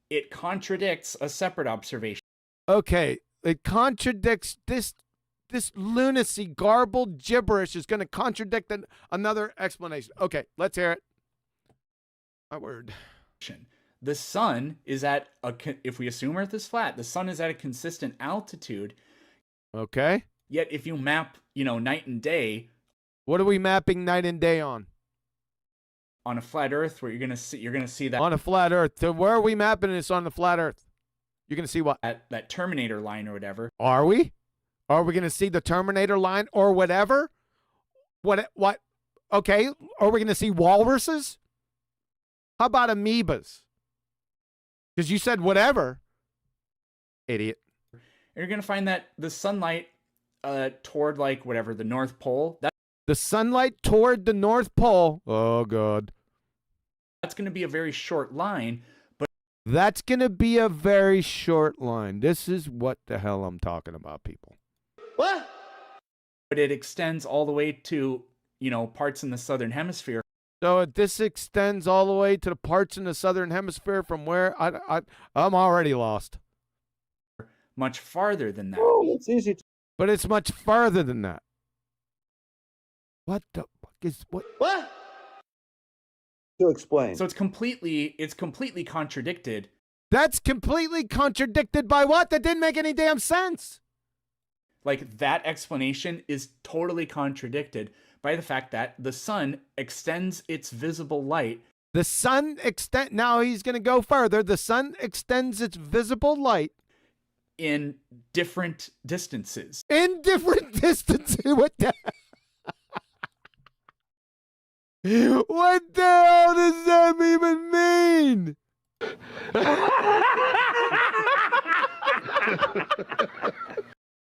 it contradicts a separate observation. Okay, it contradicts this lunacy, garbled gibberish is going to contradict another explanation. Okay, let's hear it. My word. The sun is at if we assume Earth is flat, the sun is at a consistent altitude. Okay. Yet if you map, night and day. What are we mapping night and day on? On a flat Earth, where you're gonna see that on a flat Earth. So where are we mapping this on the flat Earth? You're gonna see what? That Terminator line or whatever. Are we? Are we gonna see the Terminator line or whatever? What? Okay. Are we gonna see walruses? How about amoebas? Because you said whatever. Idiot. And you're gonna find that the sunlight toward the North Pole. The sunlight toward the North Pole. Oh, God. That's going to be a very short line. But that's going to be a very short line. This is what the hell I'm talking about, people. What? But it extends all the way to, parts in the southern hemisphere. So this extends all the way to the parts in the southern hemisphere from where I'm already lost. Much farther than that. Oh, it's easy. But it's much farther than that. What the fuck is what? What? To explain. So it's completely contradicted. That's completely contradicted by what? That didn't make any damn sense. Like that explanation is totally contradicted by the fact that the sun extends its visible light. Now he's going to go further. The sun extends its visible light in different distances. In different distances. What the What the hell does that even mean?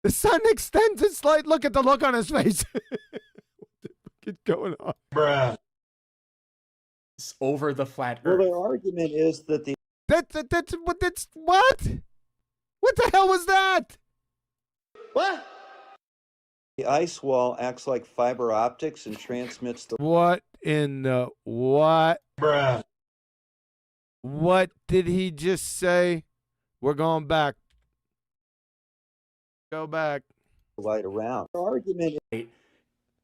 The sun extends its light. Look at the look on his face. What the fuck is going on? Bruh. It's over the flat Earth. Well, their argument is that the... That's what? What the hell was that? What? The ice wall acts like fiber optics and transmits the... What in the what? Bruh. What did he just say? We're going back. Go back. Light around. The argument is...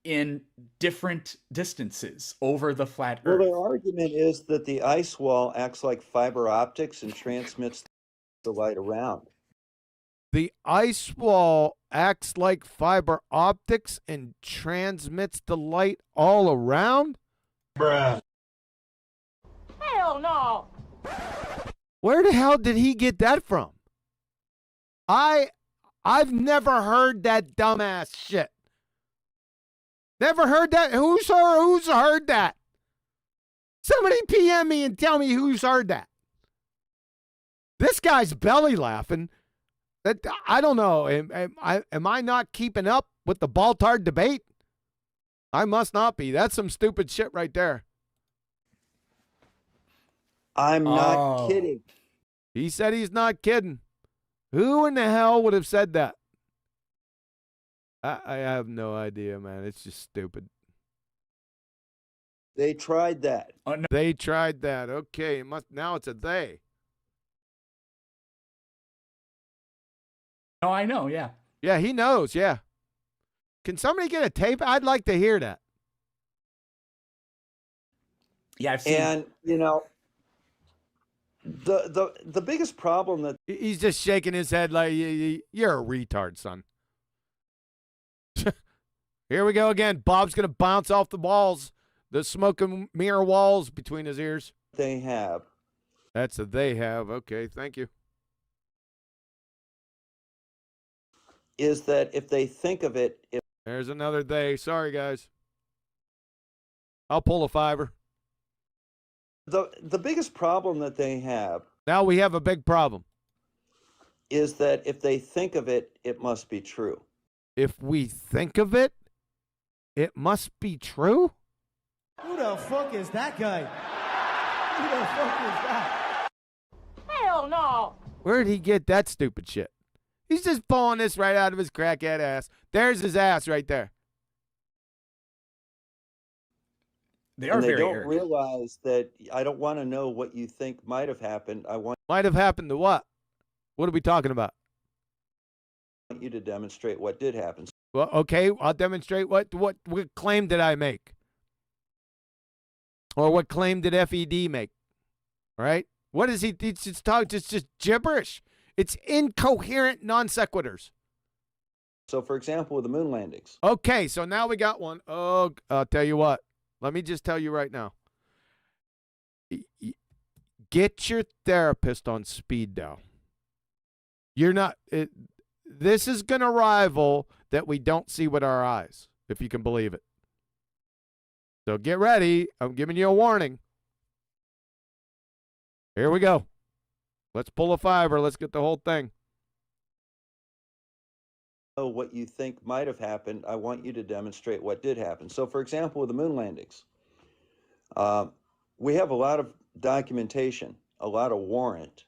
in different distances over the flat Well, Earth. their argument is that the ice wall acts like fiber optics and transmits the light around. The ice wall acts like fiber optics and transmits the light all around? Bruh. Hell no. Where the hell did he get that from? I've never heard that dumbass shit. Never heard that? Who's heard that? Somebody PM me and tell me who's heard that. This guy's belly laughing. I don't know. Am I not keeping up with the Baltard debate? I must not be. That's some stupid shit right there. I'm not kidding. He said he's not kidding. Who in the hell would have said that? I have no idea, man. It's just stupid. They tried that. They tried that. Okay, now it's a they. Oh, I know, yeah. Yeah, he knows, yeah. Can somebody get a tape? I'd like to hear that. Yeah, I've seen. And the biggest problem that he's just shaking his head like you're a retard, son. Here we go again. Bob's gonna bounce off the walls, the smoke and mirror walls between his ears. They have. That's a they have. Okay, thank you. Is that if they think of it, There's another they. Sorry, guys. I'll pull a fiver. The biggest problem that they have. Now we have a big problem. Is that if they think of it, it must be true. If we think of it, it must be true? Who the fuck is that guy? Who the fuck is that? Hell no! Where'd he get that stupid shit? He's just pulling this right out of his crackhead ass. There's his ass right there. They don't realize that I don't want to know what you think might have happened. Might have happened to what? What are we talking about? I want you to demonstrate what did happen. Well, okay, I'll demonstrate what claim did I make? Or what claim did FED make? All right? What is he? It's just gibberish. It's incoherent non sequiturs. So, for example, with the moon landings. Okay, so now we got one. Oh, I'll tell you what. Let me just tell you right now. Get your therapist on speed dial. You're not. This is going to rival that we don't see with our eyes, if you can believe it. So get ready. I'm giving you a warning. Here we go. Let's pull a fiver. Let's get the whole thing. What you think might have happened, I want you to demonstrate what did happen. So, for example, with the moon landings, we have a lot of documentation, a lot of warrant.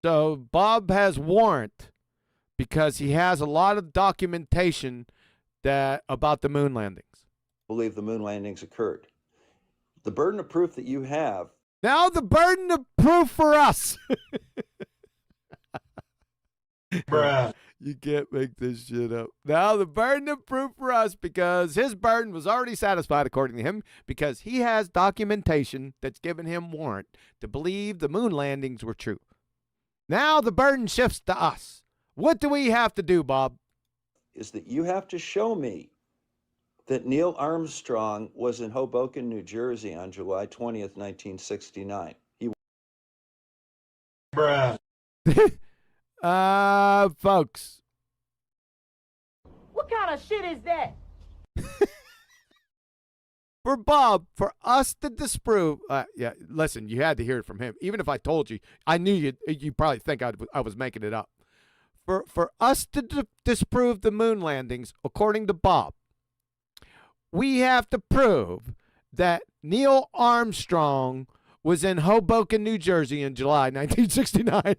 So Bob has warrant because he has a lot of documentation about the moon landings. Believe the moon landings occurred. The burden of proof that you have. Now the burden of proof for us. Bruh. You can't make this shit up. Now the burden of proof for us, because his burden was already satisfied according to him, because he has documentation that's given him warrant to believe the moon landings were true. Now the burden shifts to us. What do we have to do, Bob? Is that you have to show me that Neil Armstrong was in Hoboken, New Jersey on July 20th, 1969. Bruh. Folks. What kind of shit is that? For Bob, for us to disprove, listen, you had to hear it from him. Even if I told you, I knew you probably think I was making it up. For us to disprove the moon landings, according to Bob, we have to prove that Neil Armstrong was in Hoboken, New Jersey in July 1969.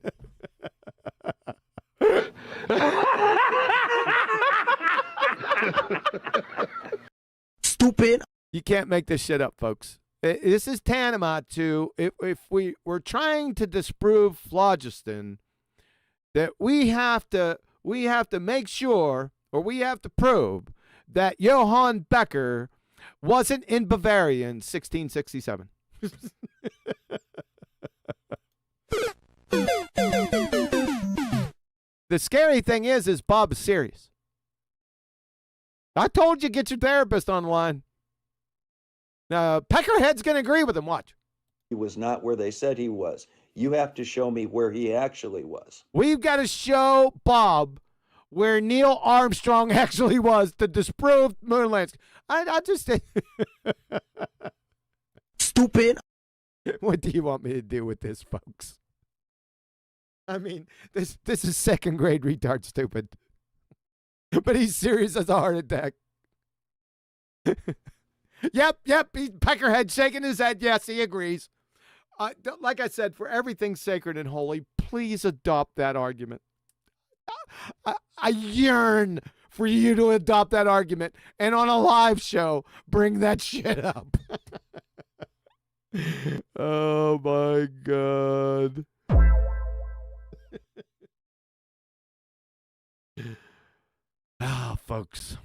Stupid. You can't make this shit up, folks. This is tantamount to if we were trying to disprove phlogiston, that we have to make sure, or we have to prove that Johann Becker wasn't in Bavaria in 1667. The scary thing is Bob is serious. I told you, get your therapist on the line. Peckerhead's going to agree with him. Watch. He was not where they said he was. You have to show me where he actually was. We've got to show Bob where Neil Armstrong actually was to disprove moon landings. I just say, Stupid. What do you want me to do with this, folks? I mean, this is second grade retard stupid. But he's serious as a heart attack. Yep, he's Peckerhead shaking his head. Yes, he agrees. like I said, for everything sacred and holy, please adopt that argument. I yearn for you to adopt that argument and on a live show, bring that shit up. Oh my God. Folks.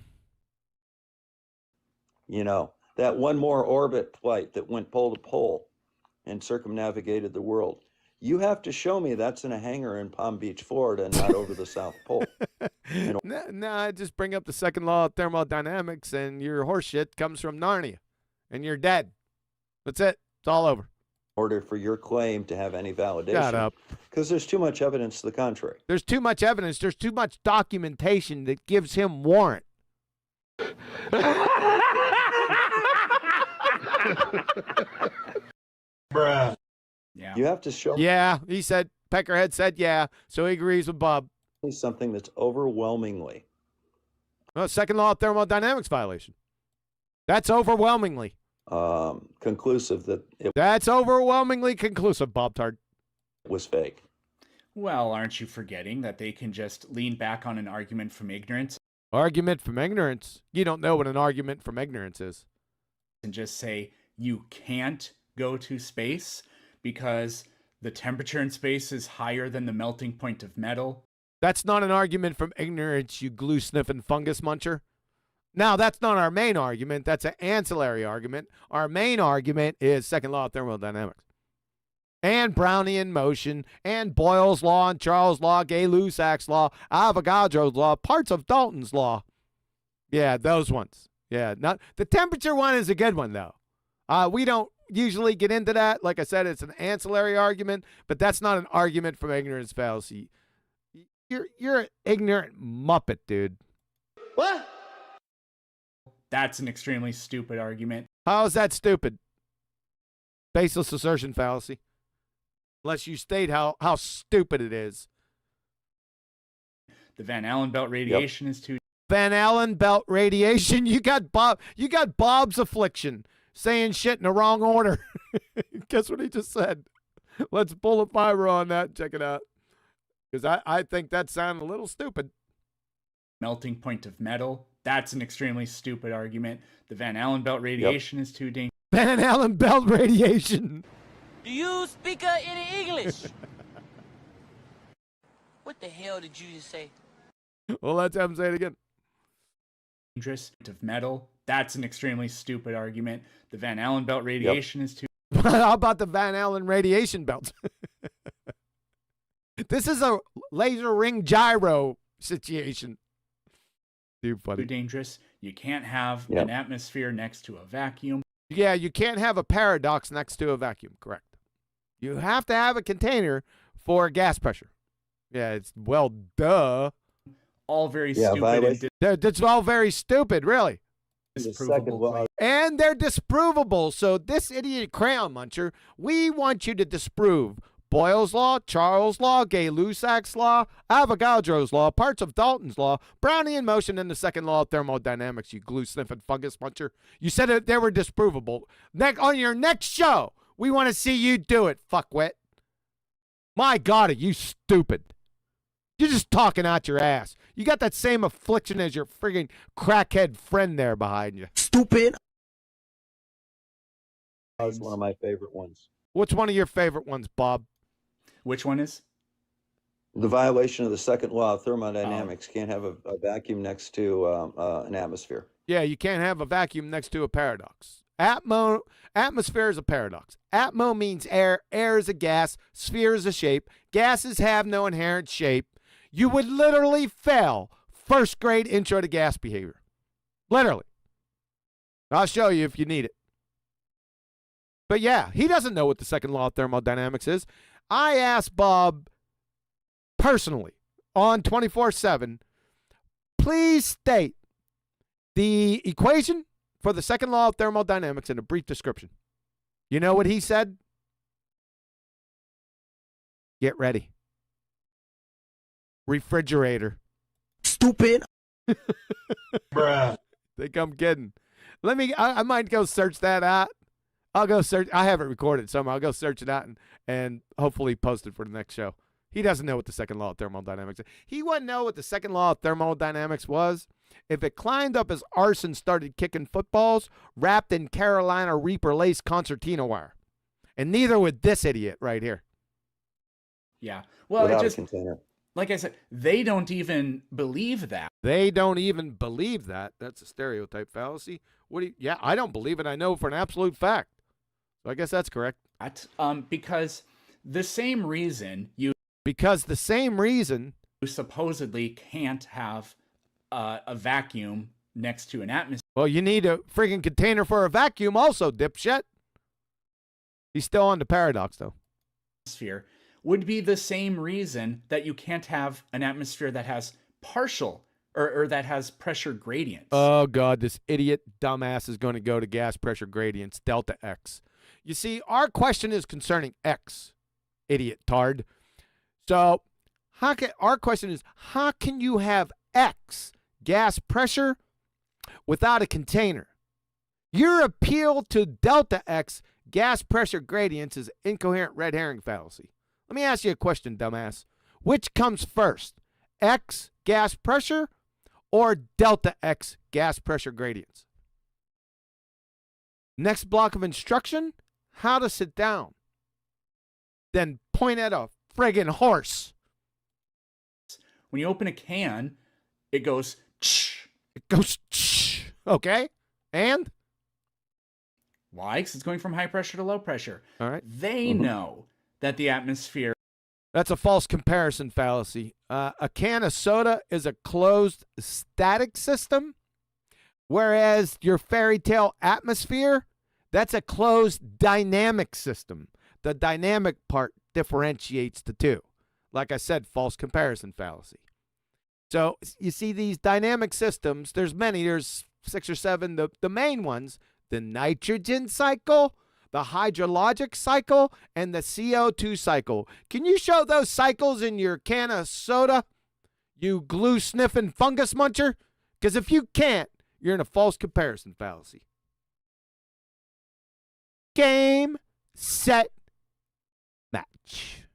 You know, that one more orbit flight that went pole to pole and circumnavigated the world. You have to show me that's in a hangar in Palm Beach, Florida, and not over the South Pole. No, I just bring up the second law of thermodynamics, and your horseshit comes from Narnia, and you're dead. That's it. It's all over. In order for your claim to have any validation. Shut up. Because there's too much evidence to the contrary. There's too much evidence. There's too much documentation that gives him warrant. Bruh. Yeah. You have to show Yeah, he said, Peckerhead said yeah, so he agrees with Bob. me something that's overwhelmingly. Well, second law of thermodynamics violation. That's overwhelmingly. Conclusive that it That's overwhelmingly conclusive, Bob Tard. was fake. Well, aren't you forgetting that they can just lean back on an argument from ignorance? Argument from ignorance? You don't know what an argument from ignorance is. And just say, you can't go to space because the temperature in space is higher than the melting point of metal. That's not an argument from ignorance, you glue-sniffing fungus muncher. Now, that's not our main argument. That's an ancillary argument. Our main argument is second law of thermodynamics. And Brownian motion, and Boyle's law, and Charles' law, Gay-Lussac's law, Avogadro's law, parts of Dalton's law. Yeah, those ones. Yeah, not the temperature one is a good one, though. We don't usually get into that. Like I said, it's an ancillary argument, but that's not an argument from ignorance fallacy. You're an ignorant muppet, dude. What? That's an extremely stupid argument. How is that stupid? Baseless assertion fallacy. Unless you state how stupid it is. The Van Allen belt radiation is too. Van Allen belt radiation. You got Bob's affliction saying shit in the wrong order. Guess what he just said? Let's pull a fiber on that and check it out. Because I think that sounded a little stupid. Melting point of metal. That's an extremely stupid argument. The Van Allen belt radiation is too dangerous. Van Allen belt radiation. Do you speak any English? What the hell did you just say? Well, let's have him say it again. Dangerous of metal. That's an extremely stupid argument. The Van Allen belt radiation is too. How about the Van Allen radiation belt? This is a laser ring gyro situation. Too funny. Too dangerous. You can't have an atmosphere next to a vacuum. Yeah, you can't have a paradox next to a vacuum. Correct. You have to have a container for gas pressure. Yeah, it's duh. All very stupid. That's all very stupid, really. Disprovable. And they're disprovable. So this idiot crayon muncher, we want you to disprove Boyle's law, Charles' law, Gay-Lussac's law, Avogadro's law, parts of Dalton's law, Brownian motion, and the second law of thermodynamics, you glue-sniffing fungus muncher. You said they were disprovable. On your next show, we want to see you do it, fuckwit. My God, are you stupid? You're just talking out your ass. You got that same affliction as your friggin' crackhead friend there behind you. Stupid. That was one of my favorite ones. What's one of your favorite ones, Bob? Which one is? The violation of the second law of thermodynamics. Can't have a vacuum next to an atmosphere. Yeah, you can't have a vacuum next to a paradox. Atmosphere is a paradox. Atmo means air. Air is a gas. Sphere is a shape. Gases have no inherent shape. You would literally fail first grade intro to gas behavior. Literally. I'll show you if you need it. But yeah, he doesn't know what the second law of thermodynamics is. I asked Bob personally on 24/7, please state the equation for the second law of thermodynamics in a brief description. You know what he said? Get ready. Refrigerator. Stupid. Bruh. Think I'm kidding. I might go search that out. I'll go search. I have it recorded somewhere. I'll go search it out and hopefully post it for the next show. He doesn't know what the second law of thermodynamics is. He wouldn't know what the second law of thermodynamics was if it climbed up his arse and started kicking footballs wrapped in Carolina Reaper lace concertina wire. And neither would this idiot right here. Yeah. Well, Without it just, a container. like I said, they don't even believe that. They don't even believe that. That's a stereotype fallacy. Yeah, I don't believe it. I know for an absolute fact. So I guess that's correct. Because the same reason you supposedly can't have a vacuum next to an atmosphere. Well, you need a friggin' container for a vacuum also, dipshit. He's still on the paradox, though. Would be the same reason that you can't have an atmosphere that has partial or that has pressure gradients. Oh, God, this idiot dumbass is going to go to gas pressure gradients, delta X. You see, our question is concerning X, idiot tard. So our question is, how can you have X, gas pressure, without a container? Your appeal to delta X, gas pressure gradients, is incoherent red herring fallacy. Let me ask you a question, dumbass. Which comes first, X, gas pressure, or delta X, gas pressure gradients? Next block of instruction, how to sit down. Then point at a friggin' horse. When you open a can, it goes tsh. It goes tsh. Okay. And? Why? Because it's going from high pressure to low pressure. All right. They know that the atmosphere. That's a false comparison fallacy. A can of soda is a closed static system, whereas your fairy tale atmosphere, that's a closed dynamic system. The dynamic part differentiates the two. Like I said, false comparison fallacy. So you see these dynamic systems, there's many, there's 6 or 7. The main ones, the nitrogen cycle, the hydrologic cycle, and the CO2 cycle. Can you show those cycles in your can of soda, you glue-sniffing fungus muncher? Because if you can't, you're in a false comparison fallacy. Game, set, match.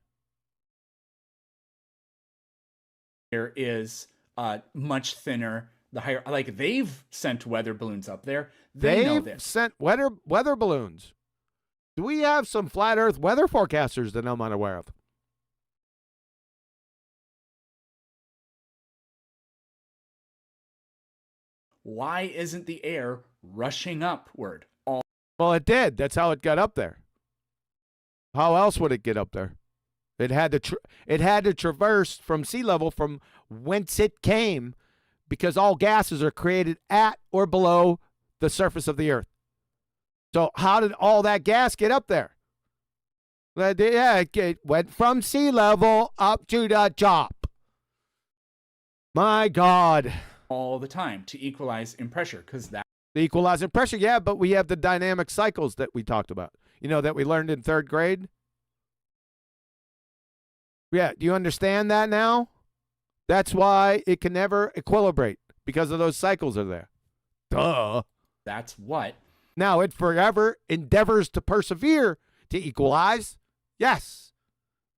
There is much thinner. The higher, like they've sent weather balloons up there. They know this. Sent weather balloons. Do we have some flat Earth weather forecasters that I'm unaware of? Why isn't the air rushing upward? Well, it did. That's how it got up there. How else would it get up there? It had to traverse from sea level from whence it came, because all gases are created at or below the surface of the Earth. So how did all that gas get up there? Yeah, it went from sea level up to the top. My God. All the time to equalize in pressure, because that. The equalizing pressure, yeah, but we have the dynamic cycles that we talked about. You know, that we learned in 3rd grade. Yeah, do you understand that now? That's why it can never equilibrate, because of those cycles are there. Duh. That's what. Now it forever endeavors to persevere to equalize. Yes,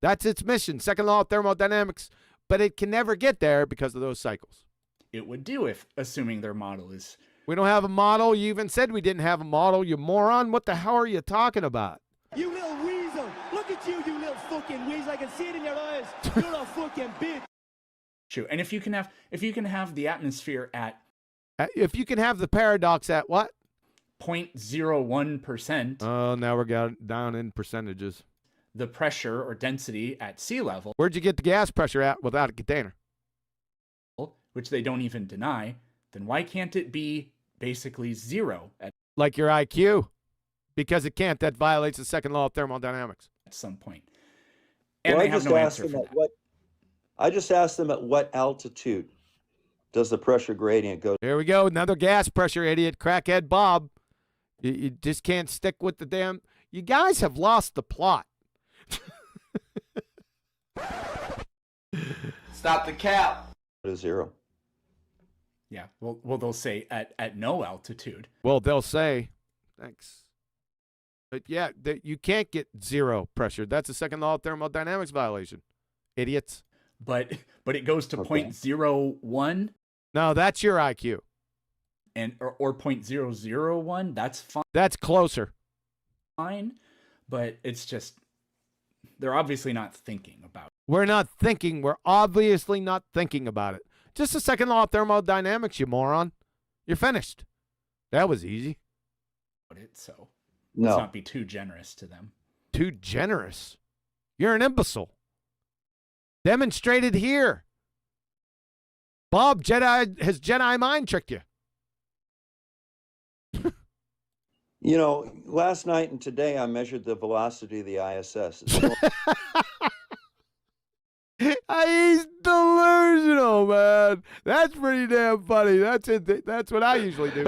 that's its mission. Second law of thermodynamics, but it can never get there because of those cycles. It would do if, assuming their model is. We don't have a model. You even said we didn't have a model, you moron. What the hell are you talking about? You little weasel. Look at you, you little fucking weasel. I can see it in your eyes. You're a fucking bitch. True. And if you can have the atmosphere at. If you can have the paradox at what? 0.01%. Oh, now we're down in percentages. The pressure or density at sea level. Where'd you get the gas pressure at without a container? Which they don't even deny. Then why can't it be basically 0 at like your IQ? Because it can't. That violates the second law of thermodynamics. At some point. And well, they have no answer for that. I just asked them at what altitude does the pressure gradient go? Here we go. Another gas pressure idiot. Crackhead Bob. You just can't stick with the damn. You guys have lost the plot. Stop the cap. To 0. Yeah. Well, they'll say at no altitude. Well, they'll say, thanks. But yeah, you can't get zero pressure. That's a second law of thermodynamics violation. Idiots. But it goes to 0.01. No, that's your IQ. And or 0.001. That's fine. That's closer. Fine, but it's just they're obviously not thinking about it. We're not thinking. We're obviously not thinking about it. Just a second law of thermodynamics, you moron. You're finished. That was easy. So no. Let's not be too generous to them. Too generous? You're an imbecile. Demonstrated here. Bob has Jedi mind tricked you. You know, last night and today I measured the velocity of the ISS. He's delusional, man. That's pretty damn funny. That's it. That's what I usually do.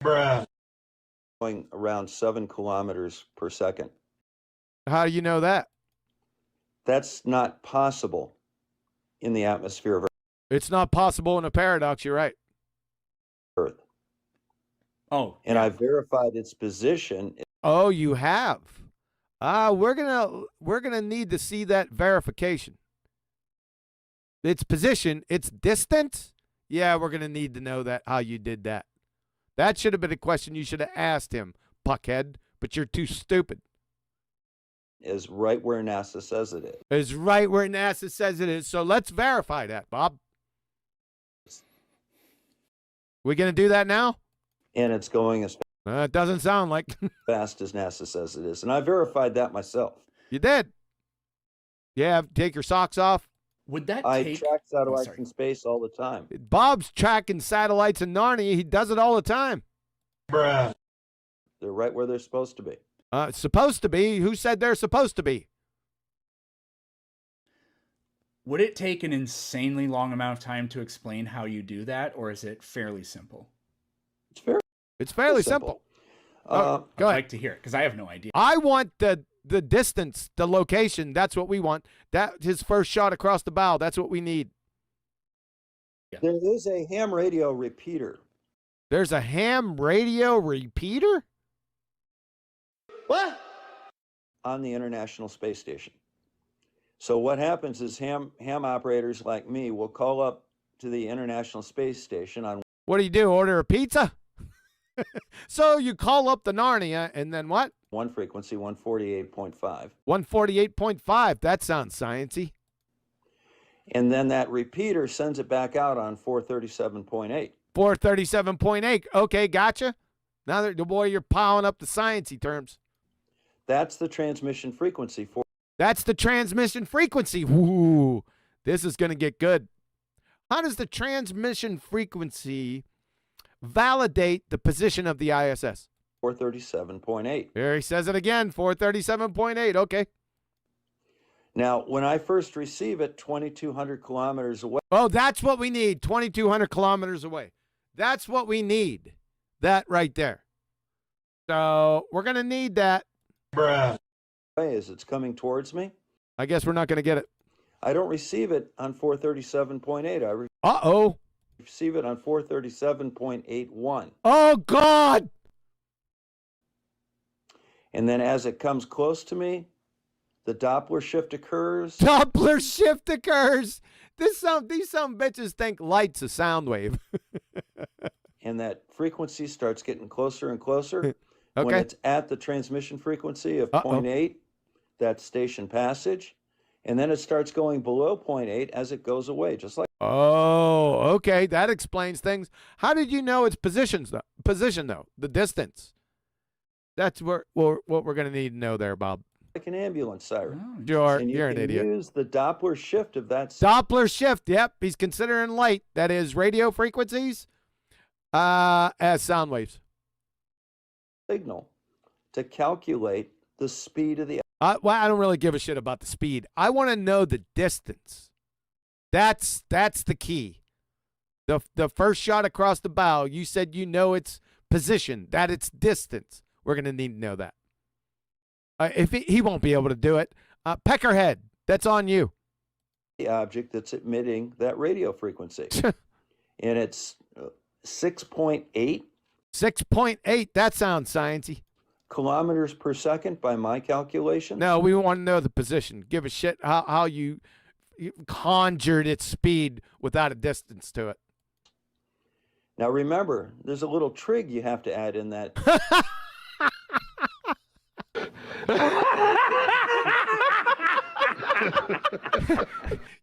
Bruh. Going around 7 kilometers per second. How do you know that? That's not possible in the atmosphere of Earth. It's not possible in a paradox. You're right. Earth. Oh. And I verified its position. Oh, you have. We're gonna need to see that verification. Its position, its distance. Yeah, we're gonna need to know that, how you did that. That should have been a question you should have asked him, Puckhead. But you're too stupid. Is right where NASA says it is. Is right where NASA says it is. So let's verify that, Bob. We gonna do that now? And it's going as it doesn't sound like fast as NASA says it is. And I verified that myself. You did? Yeah, take your socks off. Would that I track satellites in space all the time. Bob's tracking satellites in Narnia. He does it all the time. Bruh. They're right where they're supposed to be. Supposed to be? Who said they're supposed to be? Would it take an insanely long amount of time to explain how you do that, or is it fairly simple? It's fairly simple. Go I'd ahead. like to hear it, because I have no idea. I want the distance, the location. That's what we want. That his first shot across the bow. That's what we need. Yeah. There is a ham radio repeater. There's a ham radio repeater? What? On the International Space Station. So what happens is ham operators like me will call up to the International Space Station on. What do? Order a pizza? So you call up the Narnia and then what? One frequency, 148.5. 148.5. That sounds sciencey. And then that repeater sends it back out on 437.8. 437.8. Okay, gotcha. Now that boy, you're piling up the sciencey terms. That's the transmission frequency for. That's the transmission frequency. Ooh, this is going to get good. How does the transmission frequency validate the position of the ISS? 437.8. There he says it again, 437.8. Okay. Now, when I first receive it 2,200 kilometers away. Oh, that's what we need, 2,200 kilometers away. That's what we need, that right there. So we're going to need that. Bruh. As it's coming towards me. I guess we're not going to get it. I don't receive it on 437.8. Uh-oh. Receive it on 437.81. Oh, God. And then as it comes close to me, the Doppler shift occurs. Doppler shift occurs. These some bitches think light's a sound wave. And that frequency starts getting closer and closer. Okay. When it's at the transmission frequency of 0.8, that's station passage. And then it starts going below 0.8 as it goes away, just like. Oh, okay. That explains things. How did you know its position, though? The distance. That's what we're going to need to know there, Bob. Like an ambulance siren. Oh, you're an idiot. Use the Doppler shift of that. Doppler shift. Yep. He's considering light. That is radio frequencies as sound waves. Signal to calculate the speed of the. Well, I don't really give a shit about the speed. I want to know the distance. That's the key. The first shot across the bow, you said you know its position, that its distance. We're going to need to know that. If he won't be able to do it, Peckerhead, that's on you. The object that's emitting that radio frequency. And it's 6.8. 6.8. That sounds sciencey. Kilometers per second by my calculation. No, we want to know the position. Give a shit how you conjured its speed without a distance to it. Now remember, there's a little trig you have to add in that.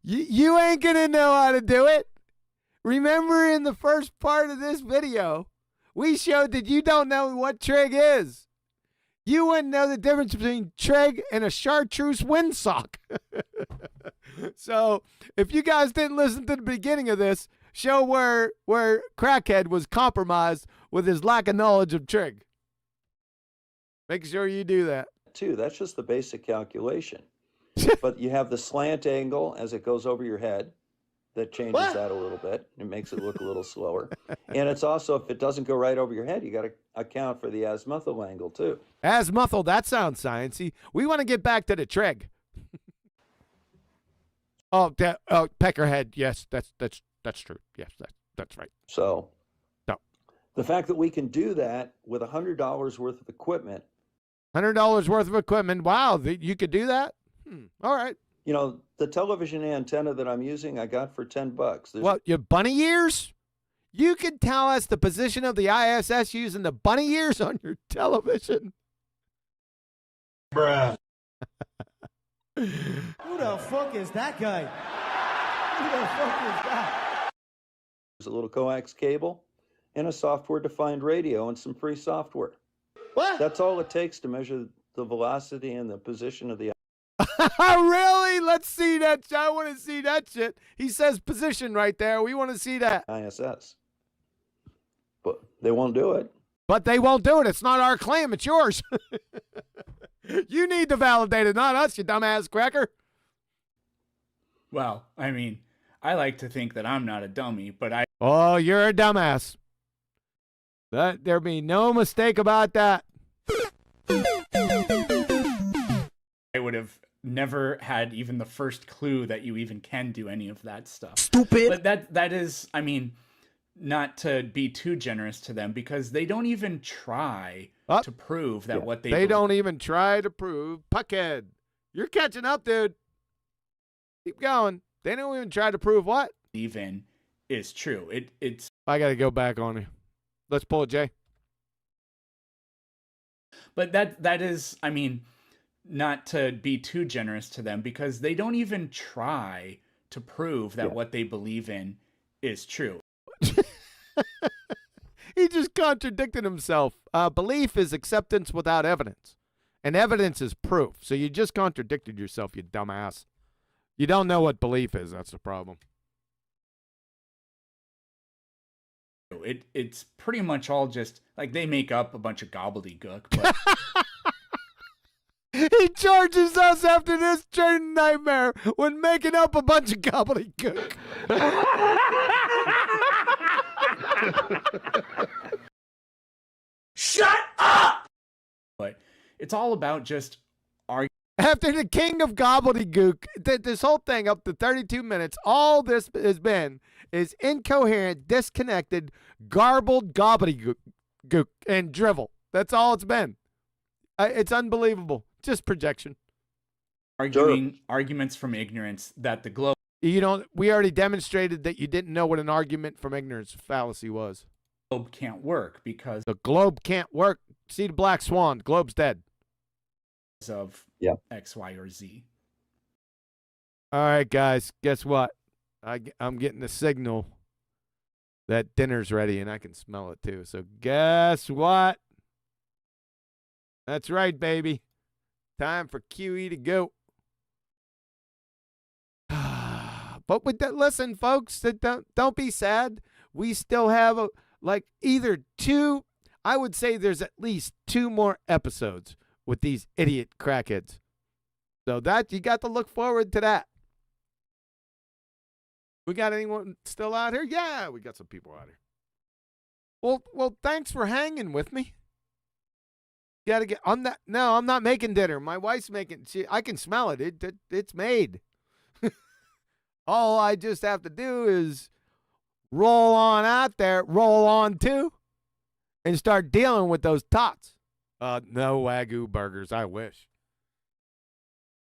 You ain't gonna know how to do it. Remember in the first part of this video, we showed that you don't know what trig is. You wouldn't know the difference between trig and a chartreuse windsock. So if you guys didn't listen to the beginning of this, show where Crackhead was compromised with his lack of knowledge of trig. Make sure you do that. Too. That's just the basic calculation. But you have the slant angle as it goes over your head. That changes that a little bit. It makes it look a little slower. And it's also, if it doesn't go right over your head, you got to account for the azimuthal angle too. Azimuthal, that sounds sciencey. We want to get back to the trig. Peckerhead. Yes, that's true. Yes, that's right. So, the fact that we can do that with $100 worth of equipment. $100 worth of equipment. Wow, you could do that? All right. You know, the television antenna that I'm using, I got for $10. What, your bunny ears? You can tell us the position of the ISS using the bunny ears on your television? Bruh. Who the fuck is that guy? Who the fuck is that? There's a little coax cable and a software-defined radio and some free software. What? That's all it takes to measure the velocity and the position of the Really? Let's see that. I want to see that shit. He says position right there. We want to see that. ISS. But they won't do it. But they won't do it. It's not our claim. It's yours. You need to validate it, not us, you dumbass cracker. Well, I mean, I like to think that I'm not a dummy, but I... Oh, you're a dumbass. There be no mistake about that. I would have never had even the first clue that you even can do any of that stuff. Stupid. But that is, I mean, not to be too generous to them, because they don't even try to prove that what they don't even try to prove. Puckhead, you're catching up, dude. Keep going. They don't even try to prove what even is true. It's. I got to go back on you. Let's pull it, Jay. But that is, I mean, not to be too generous to them, because they don't even try to prove that what they believe in is true. He just contradicted himself. Belief is acceptance without evidence, and evidence is proof. So you just contradicted yourself, you dumbass. You don't know what belief is. That's the problem. It's pretty much all just, like, they make up a bunch of gobbledygook, but... He charges us after this training nightmare when making up a bunch of gobbledygook. Shut up! But it's all about just arguing. After the king of gobbledygook, this whole thing up to 32 minutes, all this has been is incoherent, disconnected, garbled gobbledygook and drivel. That's all it's been. It's unbelievable. Just projection. Arguments from ignorance that the globe. We already demonstrated that you didn't know what an argument from ignorance fallacy was. Globe can't work because the globe can't work. See the black swan. Globe's dead. Of X, Y, or Z. All right, guys. Guess what? I'm getting the signal that dinner's ready, and I can smell it too. So guess what? That's right, baby. Time for QE to go. But with that, listen, folks, don't be sad. We still have either two. I would say there's at least 2 more episodes with these idiot crackheads. So that you got to look forward to that. We got anyone still out here? Yeah, we got some people out here. Well, thanks for hanging with me. You gotta get on that. No, I'm not making dinner. My wife's making. I can smell it. It's made. All I just have to do is roll on out there, roll on too, and start dealing with those tots. No Wagyu burgers, I wish.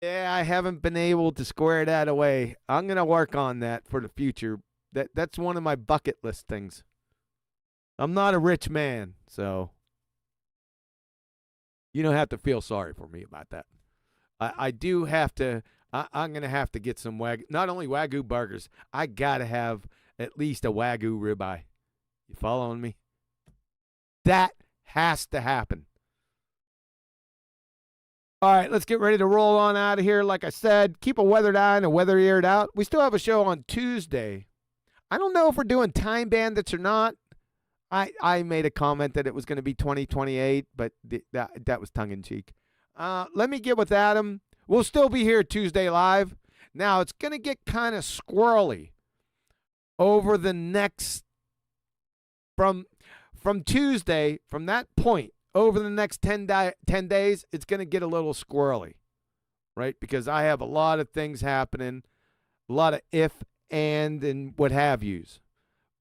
Yeah, I haven't been able to square that away. I'm going to work on that for the future. That's one of my bucket list things. I'm not a rich man, so you don't have to feel sorry for me about that. I do have to, I'm going to have to get some not only Wagyu burgers, I got to have at least a Wagyu ribeye. You following me? That has to happen. All right, let's get ready to roll on out of here. Like I said, keep a weathered eye and a weather-eared out. We still have a show on Tuesday. I don't know if we're doing Time Bandits or not. I made a comment that it was going to be 2028, but that was tongue-in-cheek. Let me get with Adam. We'll still be here Tuesday live. Now, it's going to get kind of squirrely over the next, from Tuesday, from that point, over the next 10 days, it's going to get a little squirrely, right? Because I have a lot of things happening, a lot of if, and what have yous.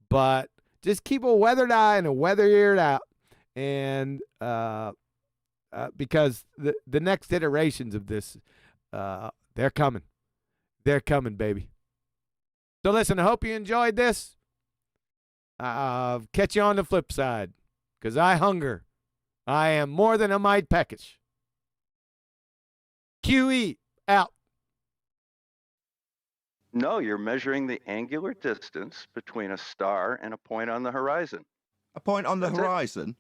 But just keep a weathered eye and a weather-eared out. And because the next iterations of this, they're coming. They're coming, baby. So listen, I hope you enjoyed this. Catch you on the flip side, because I hunger. I am more than a mite peckish. QE, out. No, you're measuring the angular distance between a star and a point on the horizon. A point on the That's horizon?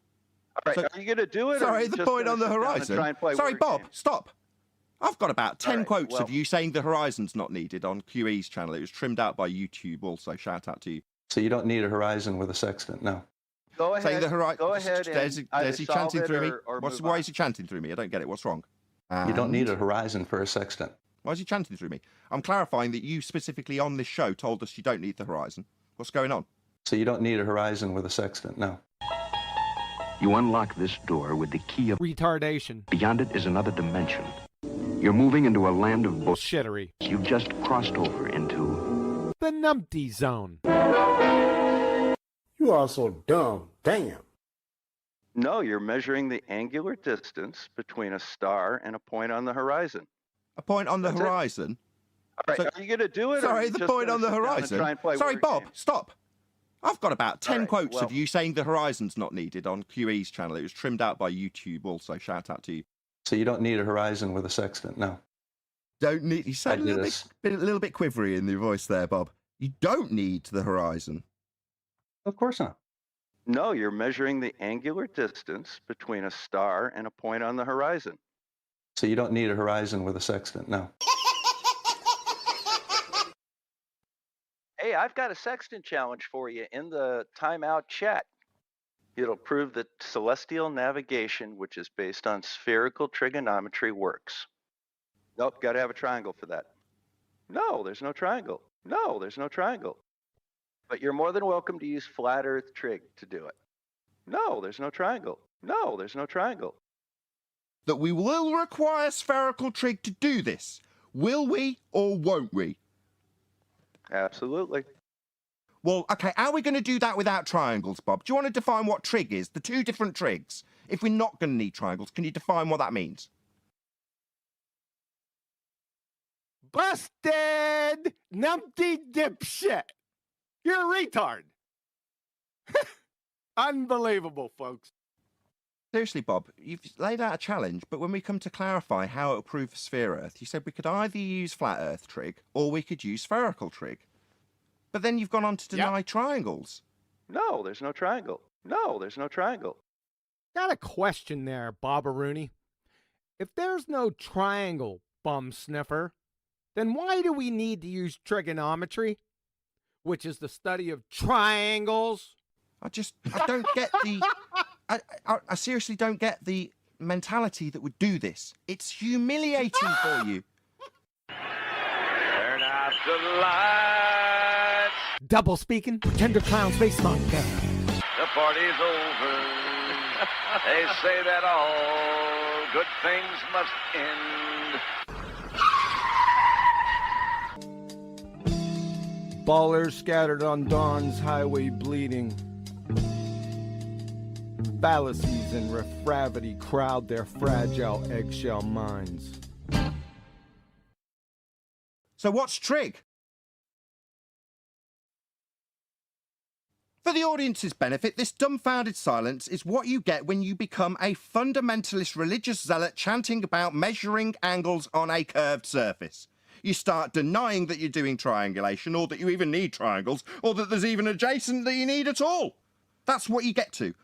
All right, So- are you going to do it? or are Sorry, you the just point gonna on the sit down and horizon. try and play Sorry, word Bob, games? stop. I've got about 10 right, quotes well- of you saying the horizon's not needed on QE's channel. It was trimmed out by YouTube also. Shout out to you. So you don't need a horizon with a sextant, no. Go Saying ahead. the horizon. Go ahead There's and either he solve chanting it through me. or move Why on. is he chanting through me? I don't get it. What's wrong? You don't need And- a horizon for a sextant. Why is he chanting through me? I'm clarifying that you specifically on this show told us you don't need the horizon. What's going on? So you don't need a horizon with a sextant, no. You unlock this door with the key of Retardation. beyond it is another dimension. You're moving into a land of Bullshittery. You've just crossed over into The numpty zone. You are so dumb. Damn. No, you're measuring the angular distance between a star and a point on the horizon. A point on the That's it. horizon? All right, So- are you going to do it? or are Sorry, you the just point gonna on the sit down and horizon. try and play Sorry, word Bob, games? stop. I've got about 10 right, quotes well- of you saying the horizon's not needed on QE's channel. It was trimmed out by YouTube also. Shout out to you. So you don't need a horizon with a sextant, no. Don't need. You sound I a do little this. bit, a little bit quivery in the voice there, Bob. You don't need the horizon. Of course not. No, you're measuring the angular distance between a star and a point on the horizon. So you don't need a horizon with a sextant, no. Hey, I've got a sextant challenge for you in the timeout chat. It'll prove that celestial navigation, which is based on spherical trigonometry, works. Nope, got to have a triangle for that. No, there's no triangle. No, there's no triangle. But you're more than welcome to use flat earth trig to do it. No, there's no triangle. No, there's no triangle. That we will require spherical trig to do this. Will we or won't we? Absolutely. Well, okay, how are we going to do that without triangles, Bob? Do you want to define what trig is? The two different trigs. If we're not going to need triangles, can you define what that means? Busted! Numpty dipshit! You're a retard. Unbelievable, folks. Seriously, Bob, you've laid out a challenge, but when we come to clarify how it'll prove for sphere Earth, you said we could either use flat Earth trig or we could use spherical trig. But then you've gone on to deny triangles. No, there's no triangle. No, there's no triangle. Got a question there, Bobberoony. If there's no triangle, bum sniffer, then why do we need to use trigonometry, which is the study of triangles? I don't get the... I seriously don't get the mentality that would do this. It's humiliating for you. Turn out the lights. Double speaking, pretender clown space monkey. The party's over. They say that all good things must end. Ballers scattered on dawn's highway bleeding. Fallacies and refravity crowd their fragile eggshell minds. So what's trig? For the audience's benefit, this dumbfounded silence is what you get when you become a fundamentalist religious zealot chanting about measuring angles on a curved surface. You start denying that you're doing triangulation, or that you even need triangles, or that there's even adjacent that you need at all. That's what you get to.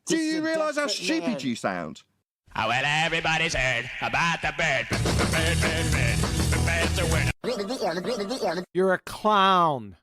Do you realise how stupid you sound? Oh, well, everybody's heard about the bird. The bird's a winner. You're a clown.